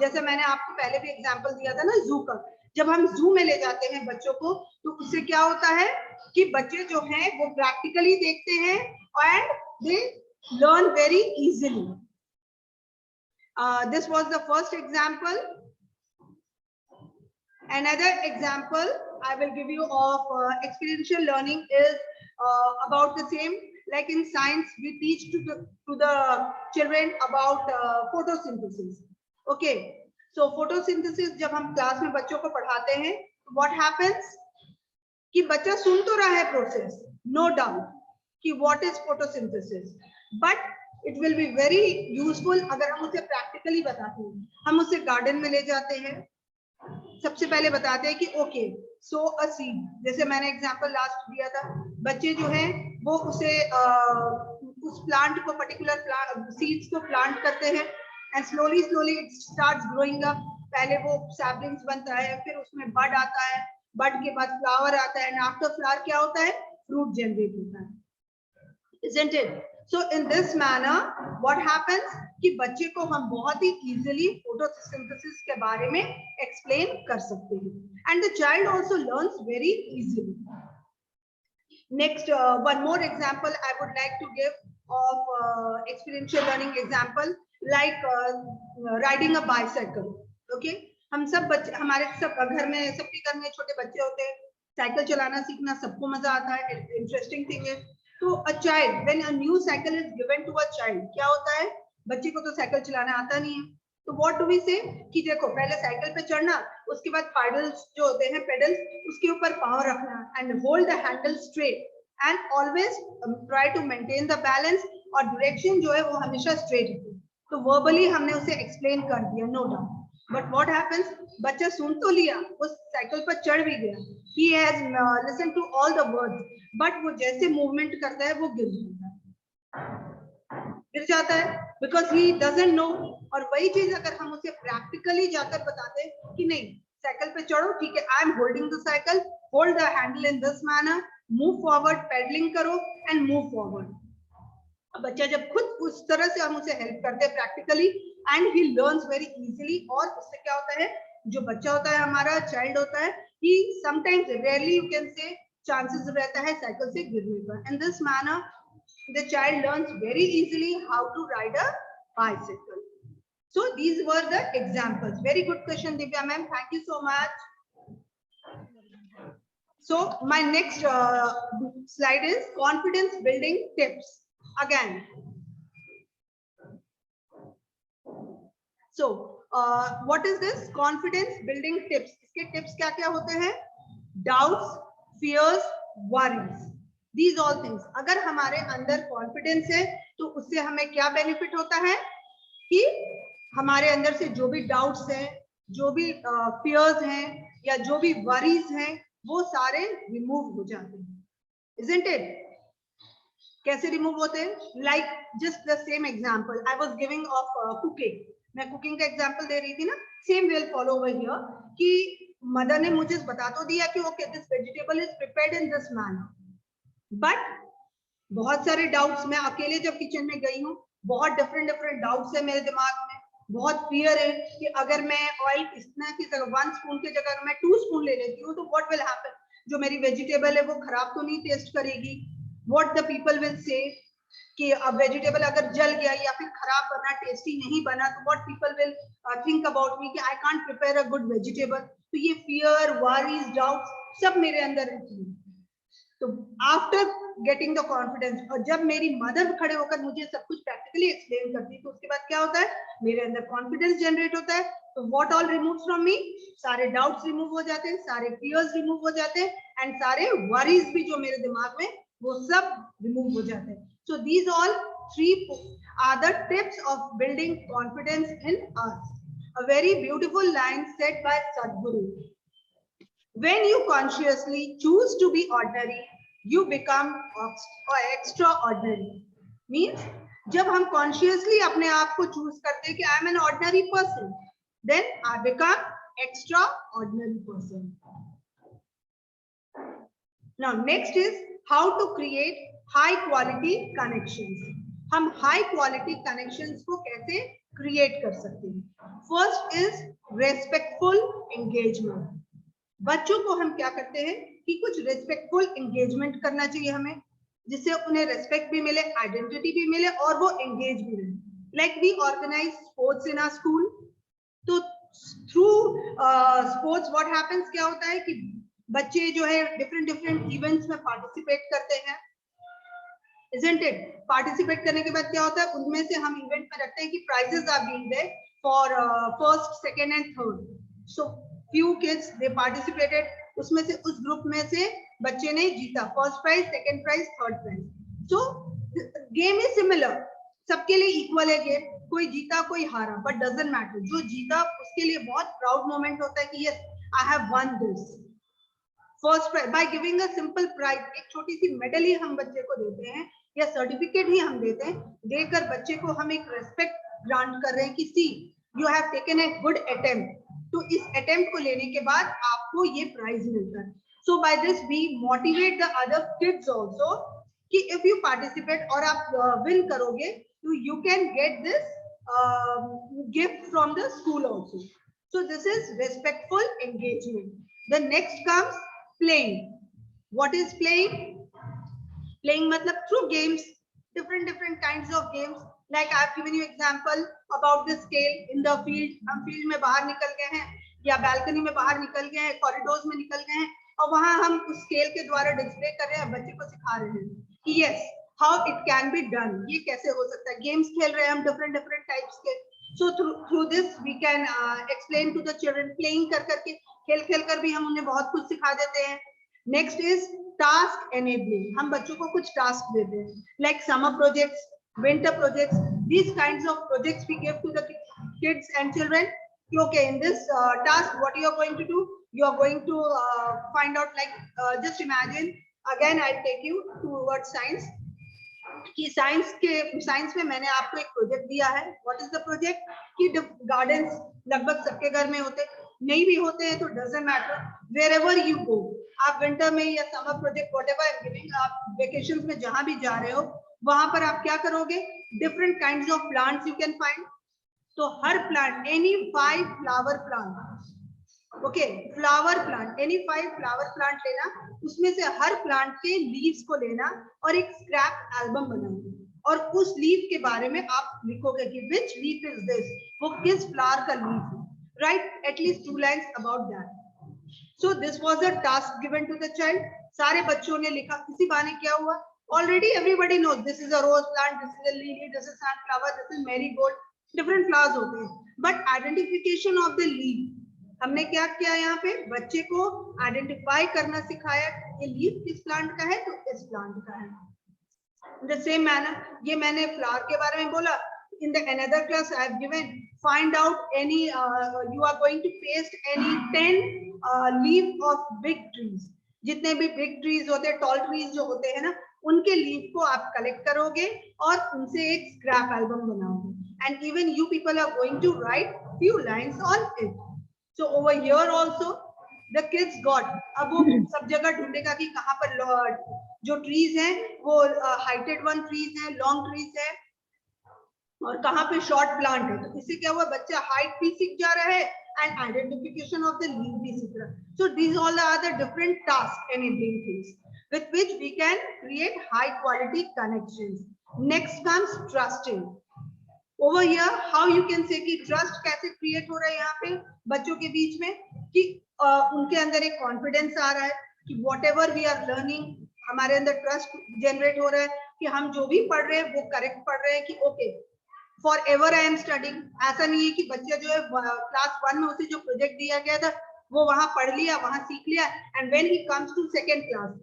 S3: जैसे मैंने आपको पहले भी example दिया था ना zoo का, जब हम zoo में ले जाते हैं बच्चों को, तो उससे क्या होता है कि बच्चे जो हैं वो प्रैक्टिकली देखते हैं and they learn very easily. This was the first example. Another example I will give you of experiential learning is about the same. Like in science, we teach to the children about photosynthesis. Okay, so photosynthesis जब हम class में बच्चों को पढ़ाते हैं, what happens कि बच्चा सुन तो रहा है प्रोसेस, no doubt कि what is photosynthesis, but it will be very useful अगर हम उसे practically बताते हैं. हम उसे गार्डन में ले जाते हैं, सबसे पहले बताते हैं कि ओके सो अ सीड, जैसे मैंने एग्जांपल लास्ट दिया था, बच्चे जो हैं वो उसे उस प्लांट को पर्टिकुलर सीड्स को प्लांट करते हैं and slowly it starts growing up. पहले वो सैपलिंग्स बनता है, फिर उसमें बड आता है, बड के बाद फ्लावर आता है, एंड आफ्टर फ्लावर क्या होता है, फ्रूट जनरेट होता है. Isn't it? So in this manner what happens कि बच्चे को हम बहुत ही easily photosynthesis के बारे में explain कर सकते हैं, and the child also learns very easily. Next, one more example I would like to give of experiential learning example, like riding a bicycle. Okay, हम सब बच्चे, हमारे सब घर में, सबके घर में छोटे बच्चे होते हैं, साइकिल चलाना सीखना सबको मजा आता है, इंटरेस्टिंग थिंग है. तो a child, when a new cycle is given to a child, क्या होता है, बच्चे को तो साइकिल चलाना आता नहीं है, तो व्हाट डू वी से कि देखो पहले साइकिल पे चढ़ना, उसके बाद पैडल्स जो होते हैं पेडल्स, उसके ऊपर पाँव रखना and hold the handle straight and always try to maintain the balance, और डायरेक्शन जो है वो हमेशा स्ट्रेट है। तो वर्बली हमने उसे एक्सप्लेन कर दिया, no doubt, but what happens, बच्चा सुन तो लिया, उस साइकिल पर चढ़ भी गया, he has listen to all the words, but वो जैसे मूवमेंट करता है वो गिर जाता है बिकॉज ही डजंट नो। और वही चीज अगर हम उसे प्रैक्टिकली जाकर बताते कि नहीं साइकिल पे चढ़ो, ठीक है, I am holding the cycle, hold the handle in this manner, move forward, pedalling करो एंड मूव फॉरवर्ड। बच्चा जब खुद उस तरह से हम उसे हेल्प करते हैं practically and he learns very easily, और उससे क्या होता है, जो बच्चा होता है हमारा चाइल्ड होता है, कि sometimes rarely you can say chances रहता है साइकिल से गिरने का। In this manner the child learns very easily how to ride a bicycle. So these were the examples. Very good question, Divya ma'am, thank you so much. So my next slide is confidence building tips again. So what is this confidence building tips? इसके tips क्या क्या होते हैं? Doubts, fears, worries, these all things. अगर हमारे अंदर confidence है तो उससे हमें क्या बेनिफिट होता है कि हमारे अंदर से जो भी डाउट्स हैं, जो भी फियर्स हैं या जो भी वरीज हैं, वो सारे रिमूव हो जाते हैं, isn't it? कैसे रिमूव होते हैं? Like just the same example I was giving of cooking, मैं कुकिंग का एग्जांपल दे रही थी ना, same will follow over here कि मदर ने मुझे बता तो दिया कि okay this vegetable is prepared in this manner, but बहुत सारे डाउट्स, मैं अकेले जब किचन में गई हूँ, बहुत डिफरेंट डाउट्स है मेरे दिमाग में, बहुत फियर है कि अगर मैं ऑयल इतना की जगह 1 स्पून की जगह मैं 2 स्पून ले लेती हूँ तो व्हाट विल हैपन, जो मेरी वेजिटेबल है वो खराब तो नहीं टेस्ट करेगी, what the people will say कि अब वेजिटेबल अगर जल गया या फिर खराब बना, टेस्टी नहीं बना, तो what people will think about me कि I can't prepare a good vegetable. तो ये फियर, वरीज, डाउट्स सब मेरे अंदर रहती है। तो आफ्टर गेटिंग द कॉन्फिडेंस, और जब मेरी मदर खड़े होकर मुझे सब कुछ प्रैक्टिकली एक्सप्लेन करती है, तो उसके बाद क्या होता है, मेरे अंदर कॉन्फिडेंस जनरेट होता है। तो what all removes from me, सारे डाउट्स रिमूव हो जाते हैं, सारे फियर्स रिमूव हो जाते हैं एंड सारे वरीज भी जो मेरे दिमाग में वो सब रिमूव हो जाते हैं। सो these all 3 are the tips of building confidence in us. A very beautiful line said by Sadhguru. When you consciously choose to be ordinary, you become extraordinary. Means जब हम consciously अपने आप को choose करते हैं कि I am an ordinary person, then I become extraordinary person. Now next is how to create high quality connections. हम high quality connections को कैसे create कर सकते हैं? First is respectful engagement. बच्चों को हम क्या करते हैं कि कुछ रिस्पेक्टफुल एंगेजमेंट करना चाहिए हमें, जिससे उन्हें रिस्पेक्ट भी मिले, आइडेंटिटी भी मिले और वो एंगेज भी रहे। Like we organize sports in our school, तो थ्रू स्पोर्ट्स व्हाट हैपेंस, क्या होता है कि बच्चे जो है डिफरेंट इवेंट्स में पार्टिसिपेट करते हैं, isn't it? पार्टिसिपेट करने के बाद क्या होता है, उनमें से हम इवेंट में रखते हैं कि prizes are being there for first, second and third. So few kids they participated, उसमें से उस ग्रुप में से बच्चे ने जीता first prize, second prize, third prize. So game is similar, सबके लिए इक्वल है गेम, कोई जीता कोई हारा, बट डजंट मैटर, जो जीता उसके लिए बहुत प्राउड मोमेंट होता है कि yes I have won this first prize. By giving a simple prize, एक छोटी सी मेडल ही हम बच्चे को देते हैं या सर्टिफिकेट ही हम देते हैं, देकर बच्चे को हम एक रेस्पेक्ट ग्रांट कर रहे हैं कि see you have taken a good attempt, तो इस अटेम्प्ट को लेने के बाद आपको ये प्राइज मिलता है। So by this we motivate the other kids also कि इफ यू पार्टिसिपेट और आप विन करोगे तो you can get this gift from the school also. So this is respectful engagement. The next comes playing. What is playing? Playing मतलब through games, different kinds of games. Like I have given you example about the scale in the field. हम field में बाहर निकल गए हैं या balcony में बाहर निकल गए हैं, कॉरिडोर्स में निकल गए हैं और वहां हम उस स्केल के द्वारा डिस्प्ले कर रहे हैं, बच्चे को सिखा रहे हैं कि yes how it can be done, ये कैसे हो सकता है। गेम्स खेल रहे हैं हम डिफरेंट टाइप्स के। So through this we can explain to the children, playing करके खेल कर भी हम उन्हें बहुत कुछ सिखा देते हैं. Next is task enabling. हम बच्चों को कुछ task देते हैं, like summer projects, winter projects. These kinds of projects we give to the kids and children. Okay, in this task, what you are going to do? You are going to find out, like, just imagine. Again, I'll take you towards science. कि science में मैंने आपको एक project दिया है. What is the project? कि gardens लगभग सबके घर में होते, नहीं भी होते हैं तो doesn't matter, wherever you go, आप विंटर में या summer project whatever I am giving, आप वेकेशंस में जहां भी जा रहे हो वहां पर आप क्या करोगे? Different kinds of plants you can find. तो हर plant, any 5 flower plant, okay, flower plant, any 5 flower plant लेना, उसमें से हर प्लांट के लीव्स को लेना और एक स्क्रैप एल्बम बनाना, और उस लीफ के बारे में आप लिखोगे कि विच लीफ इज दिस, वो किस फ्लावर का लीफ है. Right, at least 2 lines about that. So this was a task given to the child. सारे बच्चों ने लिखा. किसी बहाने क्या हुआ? Already everybody knows this is a rose plant, this is a lily, this is sunflower, this is marigold. Different flowers होते हैं, but identification of the leaf, हमने क्या किया? यहाँ पे बच्चे को आइडेंटिफाई करना सिखाया. ये लीफ किस प्लांट का है? तो इस प्लांट का है. इन द सेम मैनर, ये मैंने फ्लावर के बारे में बोला. In the another class I have given, find out any you are going to paste any 10 leaf of big trees. जितने भी big trees होते हैं, tall trees जो होते हैं ना, उनके लीफ को आप कलेक्ट करोगे और उनसे एक स्क्रैप एल्बम बनाओगे. And even you people are going to write few lines on it. So over here also the kids got, अब वो सब जगह ढूंढेगा कि कहाँ पर जो ट्रीज हैं वो हाइटेड वन ट्रीज हैं, लॉन्ग ट्रीज है, और कहाँ पे शॉर्ट प्लांट है. तो इससे क्या हुआ? बच्चा हाइट भी सीख जा रहा है and identification of the leaf भी सीख रहा है. So these all are the different task enabling things with which we can create high quality connections. Next comes trusting. Over here, how you can say कि trust कैसे create हो रहा है यहाँ पे बच्चों के बीच में, कि उनके अंदर एक confidence आ रहा है कि whatever we are learning, हमारे अंदर trust generate हो रहा है कि हम जो भी पढ़ रहे हैं वो correct पढ़ रहे हैं, कि okay, forever I am studying. ऐसा नहीं है कि बच्चा जो है क्लास 1 में उसे जो प्रोजेक्ट दिया गया था वो वहां पढ़ लिया, वहां सीख लिया, and when he comes to second class,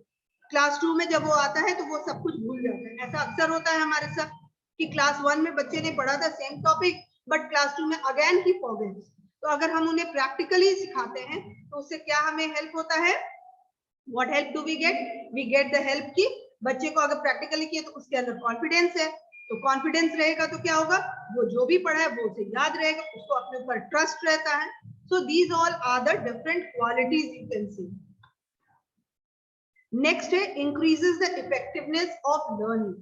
S3: class 2 में जब वो आता है तो वो सब कुछ भूल जाता है. ऐसा अक्सर होता है हमारे साथ कि क्लास 1 में बच्चे ने पढ़ा था सेम टॉपिक, बट क्लास 2 में अगेन ही फॉरगेट्स. तो अगर हम उन्हें प्रैक्टिकली सिखाते हैं तो उससे क्या हमें हेल्प होता है? What help do we get? We get the help कि बच्चे को अगर प्रैक्टिकली किया तो उसके अंदर कॉन्फिडेंस है, तो कॉन्फिडेंस रहेगा तो क्या होगा? वो जो भी पढ़ा है वो उसे याद रहेगा, उसको अपने ऊपर ट्रस्ट रहता है. So these all are the different qualities you can see. Next है increases the effectiveness of learning.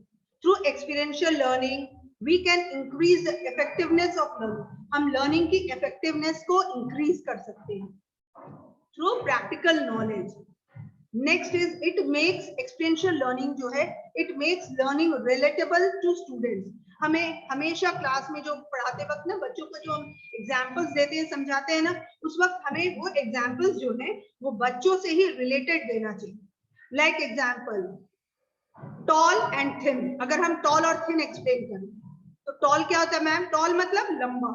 S3: Through experiential learning we can increase the effectiveness of learning. हम learning की effectiveness को increase कर सकते हैं through practical knowledge. Next is it makes experiential learning जो है, it makes learning relatable to students. हमें हमेशा क्लास में जो पढ़ाते वक्त ना बच्चों को जो हम एग्जाम्पल्स देते हैं, समझाते हैं ना, उस वक्त हमें वो एग्जाम्पल्स जो है वो बच्चों से ही रिलेटेड देना चाहिए. Like example tall and thin. अगर हम टॉल और थिन एक्सप्लेन करें तो टॉल क्या होता है मैम? टॉल मतलब लंबा,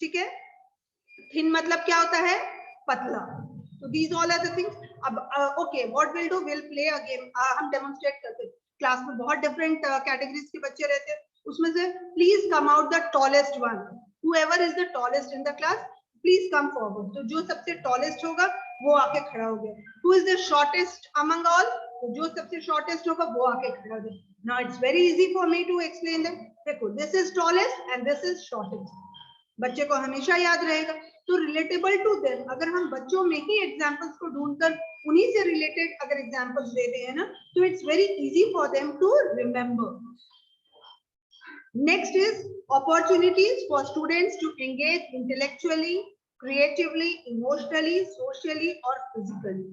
S3: ठीक है. थिन मतलब क्या होता है? पतला. तो these all are the things. अब okay, what will do, will play a game. हम डेमोन्स्ट्रेट करते हैं. क्लास में बहुत डिफरेंट कैटेगरीज के बच्चे रहते हैं, उसमें से please come out the tallest one. whoever is the tallest in the class, please come forward. तो जो सबसे टॉलेस्ट होगा वो आके खड़ा हो गया. Who is the shortest among all? तो जो सबसे शॉर्टेस्ट होगा वो आके खड़ा हो गया. Now it's very easy for me to explain them. देखो, this is tallest and this is shortest. बच्चे को हमेशा याद रहेगा. तो रिलेटेबल टू देम, अगर हम बच्चों में ही एग्जाम्पल्स को ढूंढकर उन्हीं से रिलेटेड अगर एग्जाम्पल्स देते हैं ना, तो it's very easy for them to remember. Next is opportunities for students to engage intellectually, creatively, emotionally, socially और physically.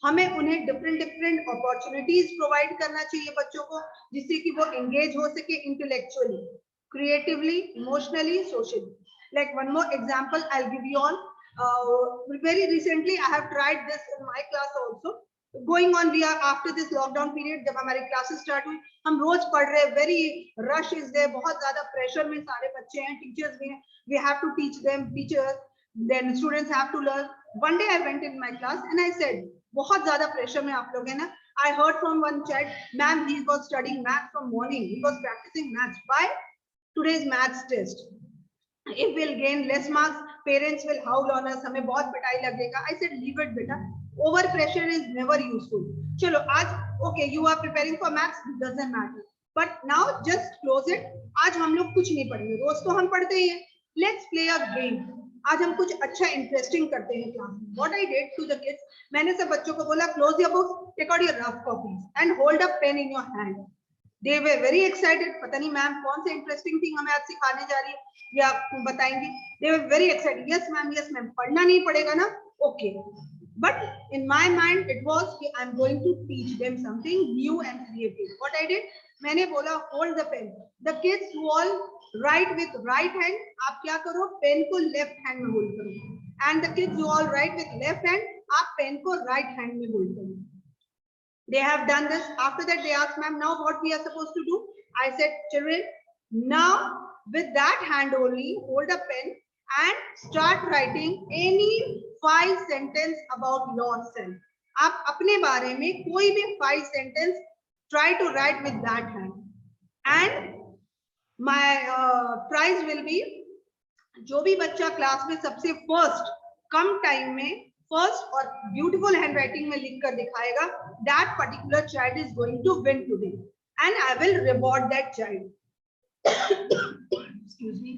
S3: हमें उन्हें different opportunities provide करना चाहिए बच्चों को, जिससे कि वो engage हो सके intellectually, creatively, emotionally, socially. Like one more example I'll give you all. Very recently I have tried this in my class also. Going on we are after this lockdown period, जब हमारी classes start हुई, हम रोज पढ़ रहे, very rush is there, बहुत ज्यादा pressure में सारे बच्चे हैं, टीचर्स भी हैं, we have to teach them, teachers then students have to learn. One day I went in my class and I said, बहुत ज्यादा प्रेशर में आप लोग हैं ना. I heard from one child, ma'am, he was studying math from morning, he was practicing maths. Why? Today's maths test, if we'll gain less marks, parents will howl on us, हमें बहुत पिटाई लगेगा. I said, leave it बेटा, over pressure is never useful. चलो आज okay, you are preparing for maths, doesn't matter, but now just close it. आज हम लोग कुछ नहीं पढ़ेंगे, रोज तो हम पढ़ते ही हैं. Let's play a game. आज हम कुछ अच्छा इंटरेस्टिंग करते हैं क्लास में. What I did to the kids, मैंने सब बच्चों को बोला, close your books, take out your rough copies and hold a pen in your hand. They were very excited. पता नहीं मैम कौन से इंटरेस्टिंग थिंग हमें आज सिखाने जा रही है या बताएंगी. They were very excited. Yes ma'am, पढ़ना नहीं पड़ेगा ना? Okay. But in my mind it was I'm going to teach them something new and creative. What I did, मैंने बोला hold the pen. The kids who all write with right hand, आप क्या करो, pen को left hand में hold करो. And the kids who all write with left hand, आप pen को राइट हैंड में होल्ड करो. They have done this. After that they asked, ma'am, now what we are supposed to do? I said, children, now with that hand only, hold a pen and start writing any 5 sentences about yourself. आप अपने बारे में कोई भी 5 sentences try to write with that hand. And my prize will be, जो भी बच्चा class में सबसे फर्स्ट कम टाइम में फर्स्ट और ब्यूटीफुल हैंड राइटिंग में लिख कर दिखाएगा, that particular child is going to win today and I will reward that child. Excuse me.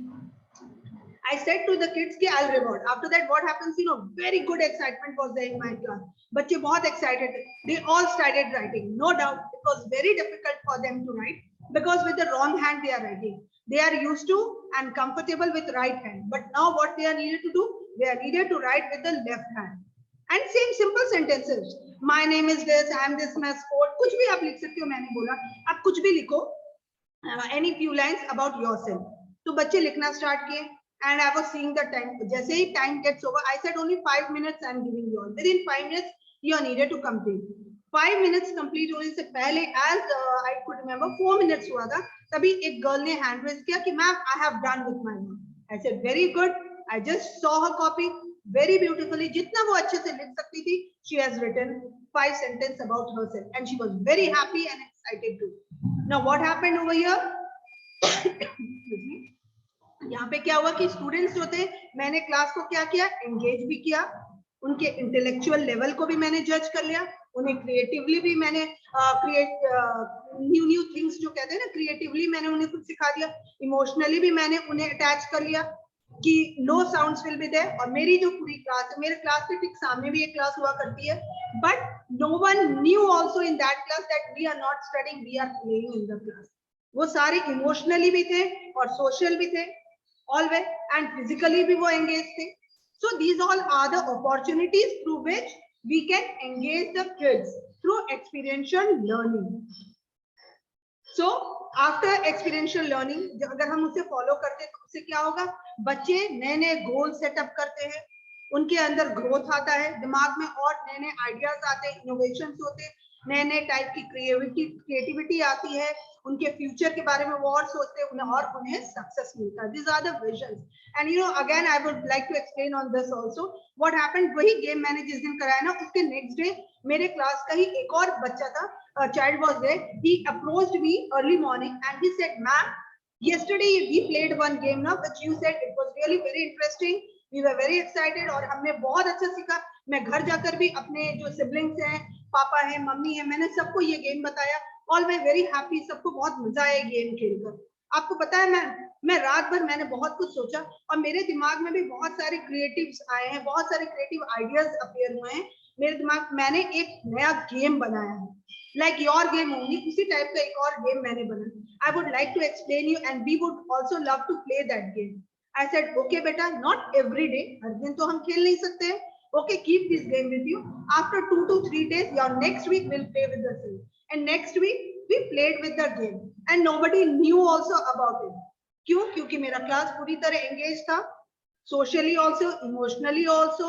S3: I said to the kids कि I'll reward. After that what happens, you know, very good excitement was there in my class. बच्चे बहुत excited थे. They all started writing. No doubt it was very difficult for them to write because with the wrong hand they are writing. They are used to and comfortable with right hand, but now what they are needed to do, they are needed to write with the left hand. And same simple sentences. My name is this, I am this mascot. कुछ भी आप लिख सकते हो, मैंने बोला आप कुछ भी लिखो. Any few lines about yourself. तो बच्चे लिखना स्टार्ट किए and I was seeing the time. जैसे ही time gets over, I said only 5 minutes I am giving you all. Within 5 minutes you are needed to complete. 5 minutes complete होने से पहले, as I could remember, 4 minutes हुआ था, तभी एक girl ने hand raise किया कि ma'am I have done with my mom. I said very good. I just saw her copy very beautifully, जितना वो अच्छे से लिख सकती थी. She has written 5 sentences about herself and she was very happy and excited too. Now what happened over here? यहाँ पे क्या हुआ कि स्टूडेंट्स जो थे, मैंने क्लास को क्या किया, एंगेज भी किया, उनके इंटेलेक्चुअल लेवल को भी मैंने जज कर लिया, उन्हें क्रिएटिवली भी मैंने न्यू थिंग्स जो कहते हैं ना, क्रिएटिवली मैंने उन्हें कुछ सिखा दिया. इमोशनली भी मैंने उन्हें अटैच कर लिया कि no sounds will be there. और मेरी जो पूरी क्लास है, मेरे क्लास के ठीक सामने भी एक क्लास हुआ करती है, but no one knew also in that class that we are not studying, we are playing in the class. वो सारे इमोशनली भी थे और सोशल भी थे ऑलवेज, एंड फिजिकली भी वो एंगेज थे. So these all are the opportunities through which we can engage the kids through experiential learning. So after experiential learning, अगर हम उसे follow करते हैं तो उससे क्या होगा, बच्चे नए नए गोल सेटअप करते हैं, उनके अंदर ग्रोथ आता है, दिमाग में और नए नए आइडियाज आते हैं, इनोवेशंस होते हैं, नए नए टाइप की क्रिएटिविटी आती है, उनके फ्यूचर के बारे में वो और सोचते हैं, उन्हें सक्सेस मिलता है. These are the visions. And you know, again I would like to explain on this also. What happened, वही गेम मैंने जिस दिन कराया ना, उसके नेक्स्ट डे मेरे क्लास का ही एक और बच्चा था, child was there. He approached me early morning and he said, ma'am, yesterday we played one game now which you said it was really very interesting. We were very excited और हमने बहुत अच्छा सीखा. मैं घर जाकर भी अपने जो सिबलिंग्स हैं, पापा है, मम्मी है, मैंने सबको ये गेम बताया. ऑल वे वेरी हैप्पी, सबको बहुत मजा आया गेम खेलकर. आपको पता है मैं रात भर मैंने बहुत कुछ सोचा और मेरे दिमाग में भी बहुत सारे क्रिएटिव्स आए हैं, बहुत सारे क्रिएटिव आइडियाज अपीयर हुए हैं मेरे दिमाग. मैंने एक नया गेम बनाया है, लाइक योर गेम होंगी, उसी टाइप का एक और गेम मैंने बनाया. I would like to explain you and we would also love to play that game. I said okay बेटा, नॉट एवरी डे, हर दिन तो हम खेल नहीं सकते. Okay, keep this game with you. After 2 to 3 days, your next week we'll play with the same. And next week we played with the game, and nobody knew also about it. क्यों? क्योंकि मेरा class पूरी तरह engaged था, socially also, emotionally also,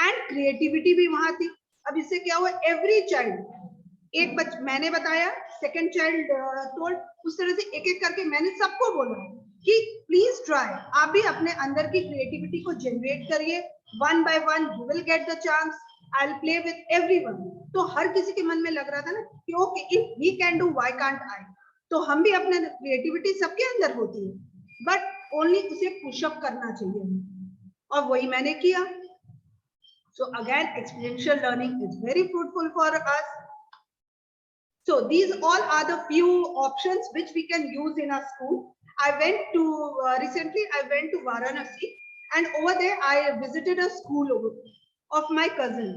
S3: and creativity भी वहाँ थी. अब इससे क्या हुआ, एवरी चाइल्ड, एक मैंने बताया, सेकंड चाइल्ड टोल्ड, उस तरह से एक एक करके मैंने सबको बोला कि प्लीज ट्राई, आप भी अपने अंदर की क्रिएटिविटी को जनरेट करिए, one by one you will get the chance, I will play with everyone. तो हर किसी के मन में लग रहा था ना कि okay, if he can do why can't I, तो हम भी अपने क्रिएटिविटी सबके अंदर होती है, बट ओनली उसे पुशअप करना चाहिए, और वही मैंने किया। So again, experiential learning is very fruitful for us. So these all are the few options which we can use in our school. I went to recently I went to Varanasi, and over there I visited a school of my cousin,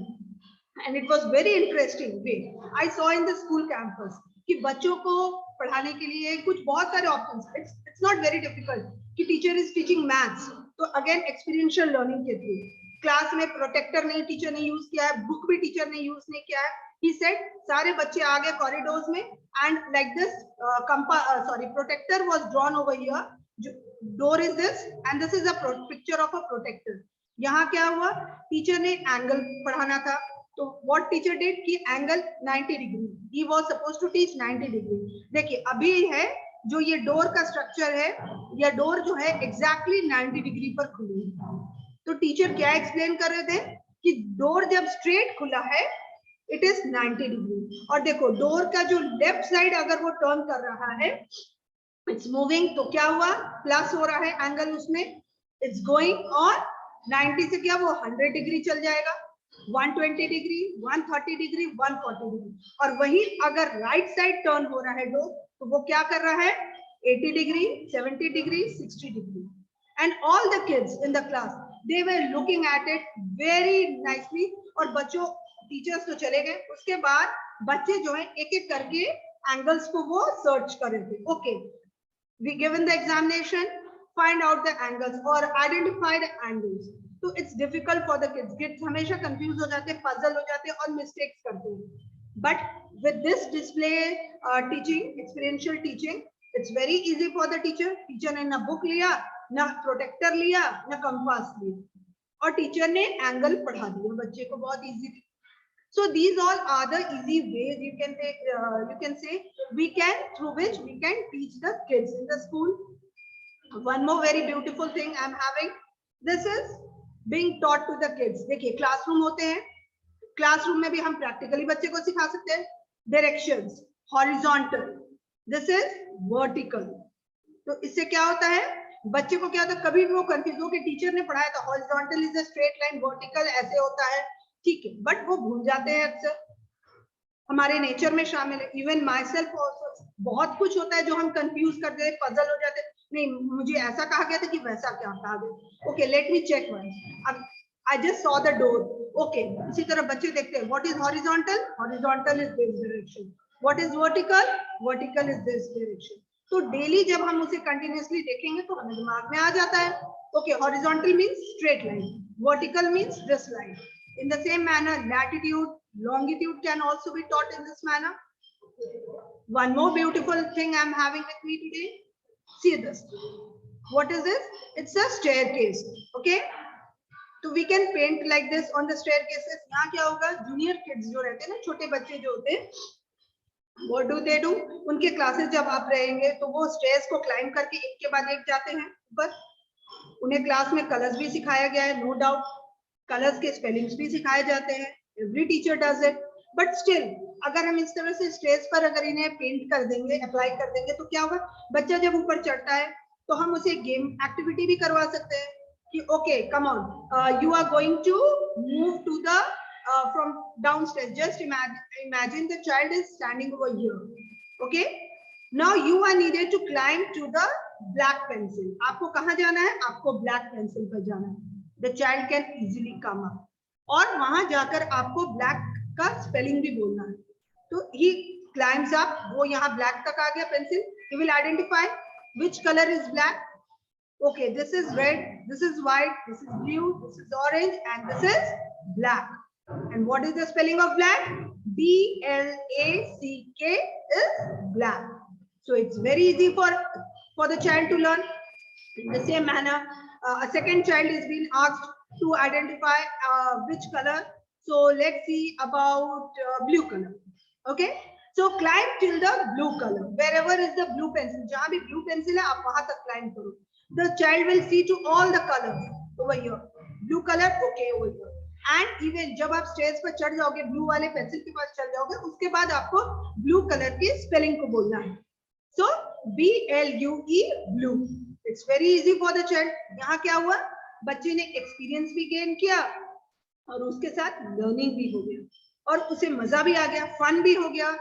S3: and it was very interesting way I saw in the school campus कि बच्चों को पढ़ाने के लिए कुछ बहुत सारे options, it's not very difficult कि teacher is teaching maths, तो again experiential learning के थ्रू, क्लास में प्रोटेक्टर नहीं, टीचर ने यूज किया है, बुक भी टीचर ने यूज नहीं किया है, he said सारे बच्चे आ गए कॉरिडोर्स में, and like this protector was drawn over here, door is this and this is a picture of a protector। यहाँ क्या हुआ, टीचर ने एंगल पढ़ाना था, तो what टीचर did कि angle 90 degree, he was supposed to teach 90 degree. देखिए अभी है जो ये डोर का स्ट्रक्चर है, या डोर जो है एग्जैक्टली 90 डिग्री पर खुली है, तो टीचर क्या एक्सप्लेन कर रहे थे कि डोर जब स्ट्रेट खुला है इट इज 90 डिग्री, और देखो डोर का जो लेफ्ट साइड अगर वो टर्न कर रहा है, इट्स मूविंग, तो क्या हुआ, प्लस हो रहा है एंगल उसमें, इट्स गोइंग, और 90 से क्या वो 100 डिग्री चल जाएगा, 120 डिग्री, 130 डिग्री, 140 डिग्री, और वही अगर राइट साइड टर्न हो रहा है डोर, तो वो क्या कर रहा है, 80 degree, 70 degree, 60 degree, and all the kids in the class they were looking at it very nicely, और बच्चों, टीचर्स तो चले गए, उसके बाद बच्चे जो है एक एक करके एंगल्स को वो सर्च कर रहे थे। Okay, we given the examination, find out the angles or identify the angles, तो it's difficult for the kids हमेशा कंफ्यूज हो जाते हैं, पजल हो जाते हैं और मिस्टेक्स करते हैं, but with this display teaching, experiential teaching, it's very easy for the teacher ने ना बुक लिया, ना प्रोटेक्टर लिया, ना कंपास लिया, और टीचर ने एंगल पढ़ा दिया बच्चे को बहुत easily. So these all are the easy ways you can take, you can say through which we can teach the kids in the school. One more very beautiful thing I'm having, this is being taught to the kids। देखिए classroom होते हैं, classroom में भी हम practically बच्चे को सिखा सकते हैं, directions, horizontal, this is vertical, तो इससे क्या होता है, बच्चे को क्या होता है, कभी भी वो कंफ्यूज हो कि टीचर ने पढ़ाया था horizontal is a straight line, vertical ऐसे होता है, ठीक है, बट वो भूल जाते हैं, अक्सर हमारे नेचर में शामिल है, इवन माई सेल्फ ऑल्सो, बहुत कुछ होता है जो हम कंफ्यूज कर देते, पजल हो जाते, नहीं मुझे ऐसा कहा गया था कि वैसा क्या कहा गया, okay let me check once, अब I just saw the door, okay, इसी तरह बच्चे देखते हैं, what is horizontal, horizontal is this direction, what is vertical, vertical is this direction, तो डेली जब हम उसे कंटिन्यूअसली देखेंगे तो हमें दिमाग में आ जाता है, okay horizontal means straight line, vertical means this line, in the same manner latitude, longitude can also be taught in this manner. One more beautiful thing I'm having with me today, see this, what is this, it's a staircase, okay, so we can paint like this on the staircases। यहाँ क्या होगा, junior kids जो रहते हैं ना, छोटे बच्चे जो होते हैं, what do they do, उनके क्लासेस जब आप रहेंगे तो वो स्टेयर्स को क्लाइंब करके एक के बाद एक जाते हैं ऊपर, उन्हें क्लास में कलर्स भी सिखाया गया है, नो डाउट कलर्स के स्पेलिंग्स भी सिखाए जाते हैं, every teacher does it, but still अगर हम इस तरह से स्टेज पर अगर इन्हें पेंट कर देंगे, अप्लाई कर देंगे, तो क्या होगा, बच्चा जब ऊपर चढ़ता है तो हम उसे गेम एक्टिविटी भी करवा सकते हैं कि okay come on, you are going to move to the from downstairs, just imagine the child is standing over here, okay, now you are needed to climb to the black pencil, आपको कहाँ जाना है, आपको black pencil पर जाना है, the child can easily come up, और वहां जाकर आपको black का spelling भी बोलना है, तो he climbs up, वो यहाँ black तक आ गया pencil, he will identify which color is black, okay this is red, this is white, this is blue, this is orange, and this is black, and what is the spelling of black, B-L-A-C-K is black, so it's very easy for the child to learn. In the same manner, a second child is being asked to identify which color, So let's see about blue color. Okay. So climb till the blue color. Wherever is the blue pencil, जहाँ भी blue pencil है आप वहाँ तक climb करो. The child will see to all the colors over here. Blue color, okay, over here. And even जब आप stage पर चढ़ जाओगे, blue वाले पेंसिल के पास चढ़ जाओगे, उसके बाद आपको blue color की spelling को बोलना है. So BLUE, blue. It's very easy for the child. यहाँ क्या हुआ? बच्चे ने experience भी gain किया और उसके साथ learning भी हो गया और उसे मजा भी आ गया, fun भी हो गया.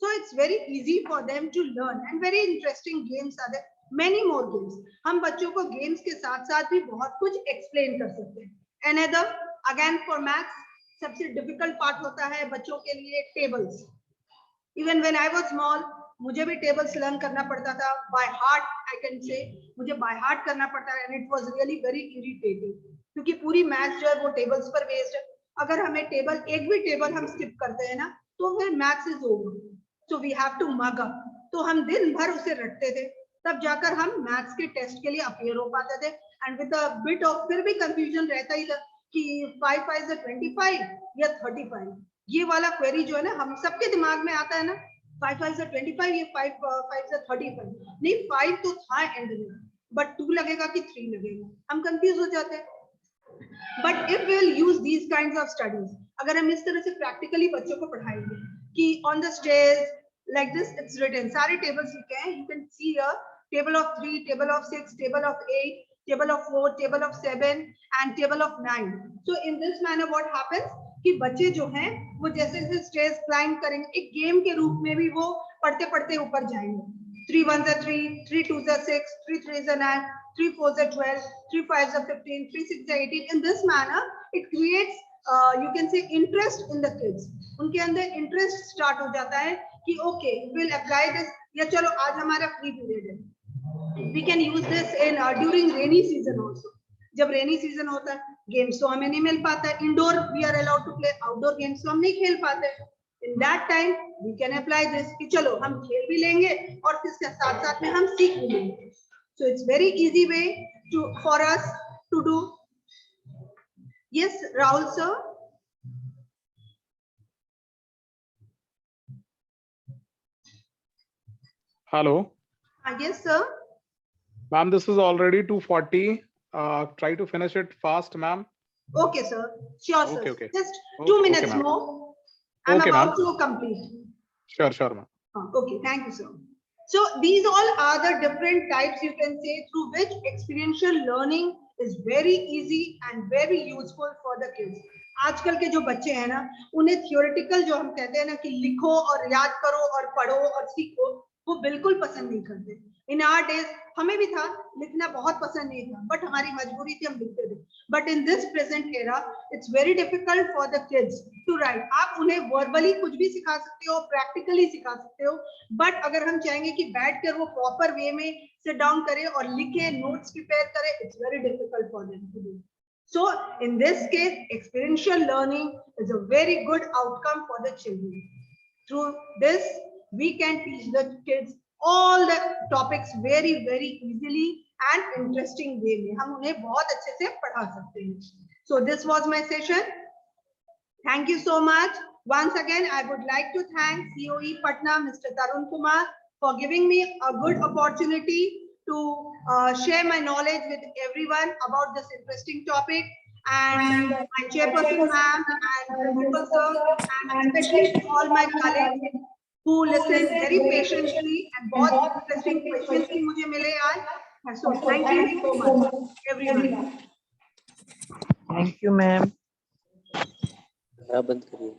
S3: So it's very easy for them to learn and very interesting games are there. Many more games. हम बच्चों को games के साथ साथ भी बहुत कुछ explain कर सकते हैं. Another, again for maths, सबसे difficult part होता है बच्चों के लिए tables. Even when I was small, मुझे भी tables learn करना पड़ता था by heart. I can say मुझे by heart करना पड़ता है and it was really very irritating. क्योंकि पूरी maths जो है वो tables पर based है. अगर हमें table एक भी table हम skip करते हैं ना, तो फिर maths is over. So we have to mug up. तो हम दिन भर उसे रटते थे, तब जाकर हम मैथ्स के टेस्ट के लिए अपीयर हो पाते थे. And with a bit of फिर भी कंफ्यूजन रहता ही था कि 5 5 25 या 35. ये वाला क्वेरी जो है ना हम सबके दिमाग में आता है ना, 5 5 25 ये 5 5 35. नहीं 5 तो था एंड में, बट 2 लगेगा कि 3 लगेगा, हम कंफ्यूज हो जाते हैं. But if we will use these kinds of studies, अगर हम इस तरह से प्रैक्टिकली बच्चों को पढ़ाएंगे कि on the stairs like this it's written, सारे tables लिखे हैं. You can see here table of 3, table of 6, table of 8, table of 4, table of 7 and table of 9. So in this manner what happens कि बच्चे जो हैं वो जैसे जैसे stairs climb करेंगे, एक गेम के रूप में भी वो पढ़ते पढ़ते ऊपर जाएंगे. 3 1s are 3, 3 2s are 6, 3 3s are 9, 3 4s are 12, 3 5s are 15, 3 6s are 18. In this manner it creates you can say interest in the kids. उनके अंदर इंटरेस्ट स्टार्ट हो जाता है कि ओके विल अप्लाई दिस, या चलो आज हमारा फ्री पीरियड है, we can use this in during rainy season also. जब रेनी सीजन होता है गेम्स तो हमें नहीं मिल पाता है, indoor we are allowed to play, outdoor games तो हम नहीं खेल पाते. In that time we can apply this कि चलो हम खेल भी लेंगे और इसके साथ साथ में हम सीख भी लेंगे. So it's very easy way to for us to do. Yes, Rahul sir.
S5: Hello.
S3: Yes, sir.
S5: Ma'am, this is already 2:40. Try to finish it fast, ma'am.
S3: Okay, sir. Sure, sir.
S5: Okay.
S3: Just
S5: Okay,
S3: 2 minutes
S5: okay,
S3: more. I'm
S5: Okay,
S3: about
S5: ma'am.
S3: to complete.
S5: Sure, ma'am.
S3: Okay, thank you, sir. So these all are the different types you can say through which experiential learning is very easy and very useful for the kids. आजकल के जो बच्चे हैं ना, उन्हें theoretical जो हम कहते हैं ना कि लिखो और याद करो और पढ़ो और सीखो, वो बिल्कुल पसंद नहीं करते. इन आवर डेज हमें भी था, लिखना बहुत पसंद नहीं था, बट हमारी मजबूरी थी, हम लिखते थे. But in this present era it's very difficult for the kids to write. आप उन्हें वर्बली कुछ भी सिखा सकते हो, प्रैक्टिकली सिखा सकते हो, बट अगर हम चाहेंगे कि बैठकर वो प्रॉपर वे में सिट डाउन करे और लिखे, नोट्स प्रिपेयर करे, it's very difficult for them to do. So in this case, experiential learning is a very good outcome for the children. Through this, we can teach the kids all the topics very, very easily and interesting way में. हम उन्हें बहुत अच्छे से पढ़ा सकते हैं. So this was my session. Thank you so much. Once again, I would like to thank COE Patna, Mr. Tarun Kumar, for giving me a good opportunity to share my knowledge with everyone about this interesting topic, and my chairperson ma'am and principal sir, and especially all my colleagues who listened very patiently and बहुत interesting questions भी मुझे मिले आज. So thank you so much everyone.
S6: Thank you, ma'am.
S7: बंद करिए.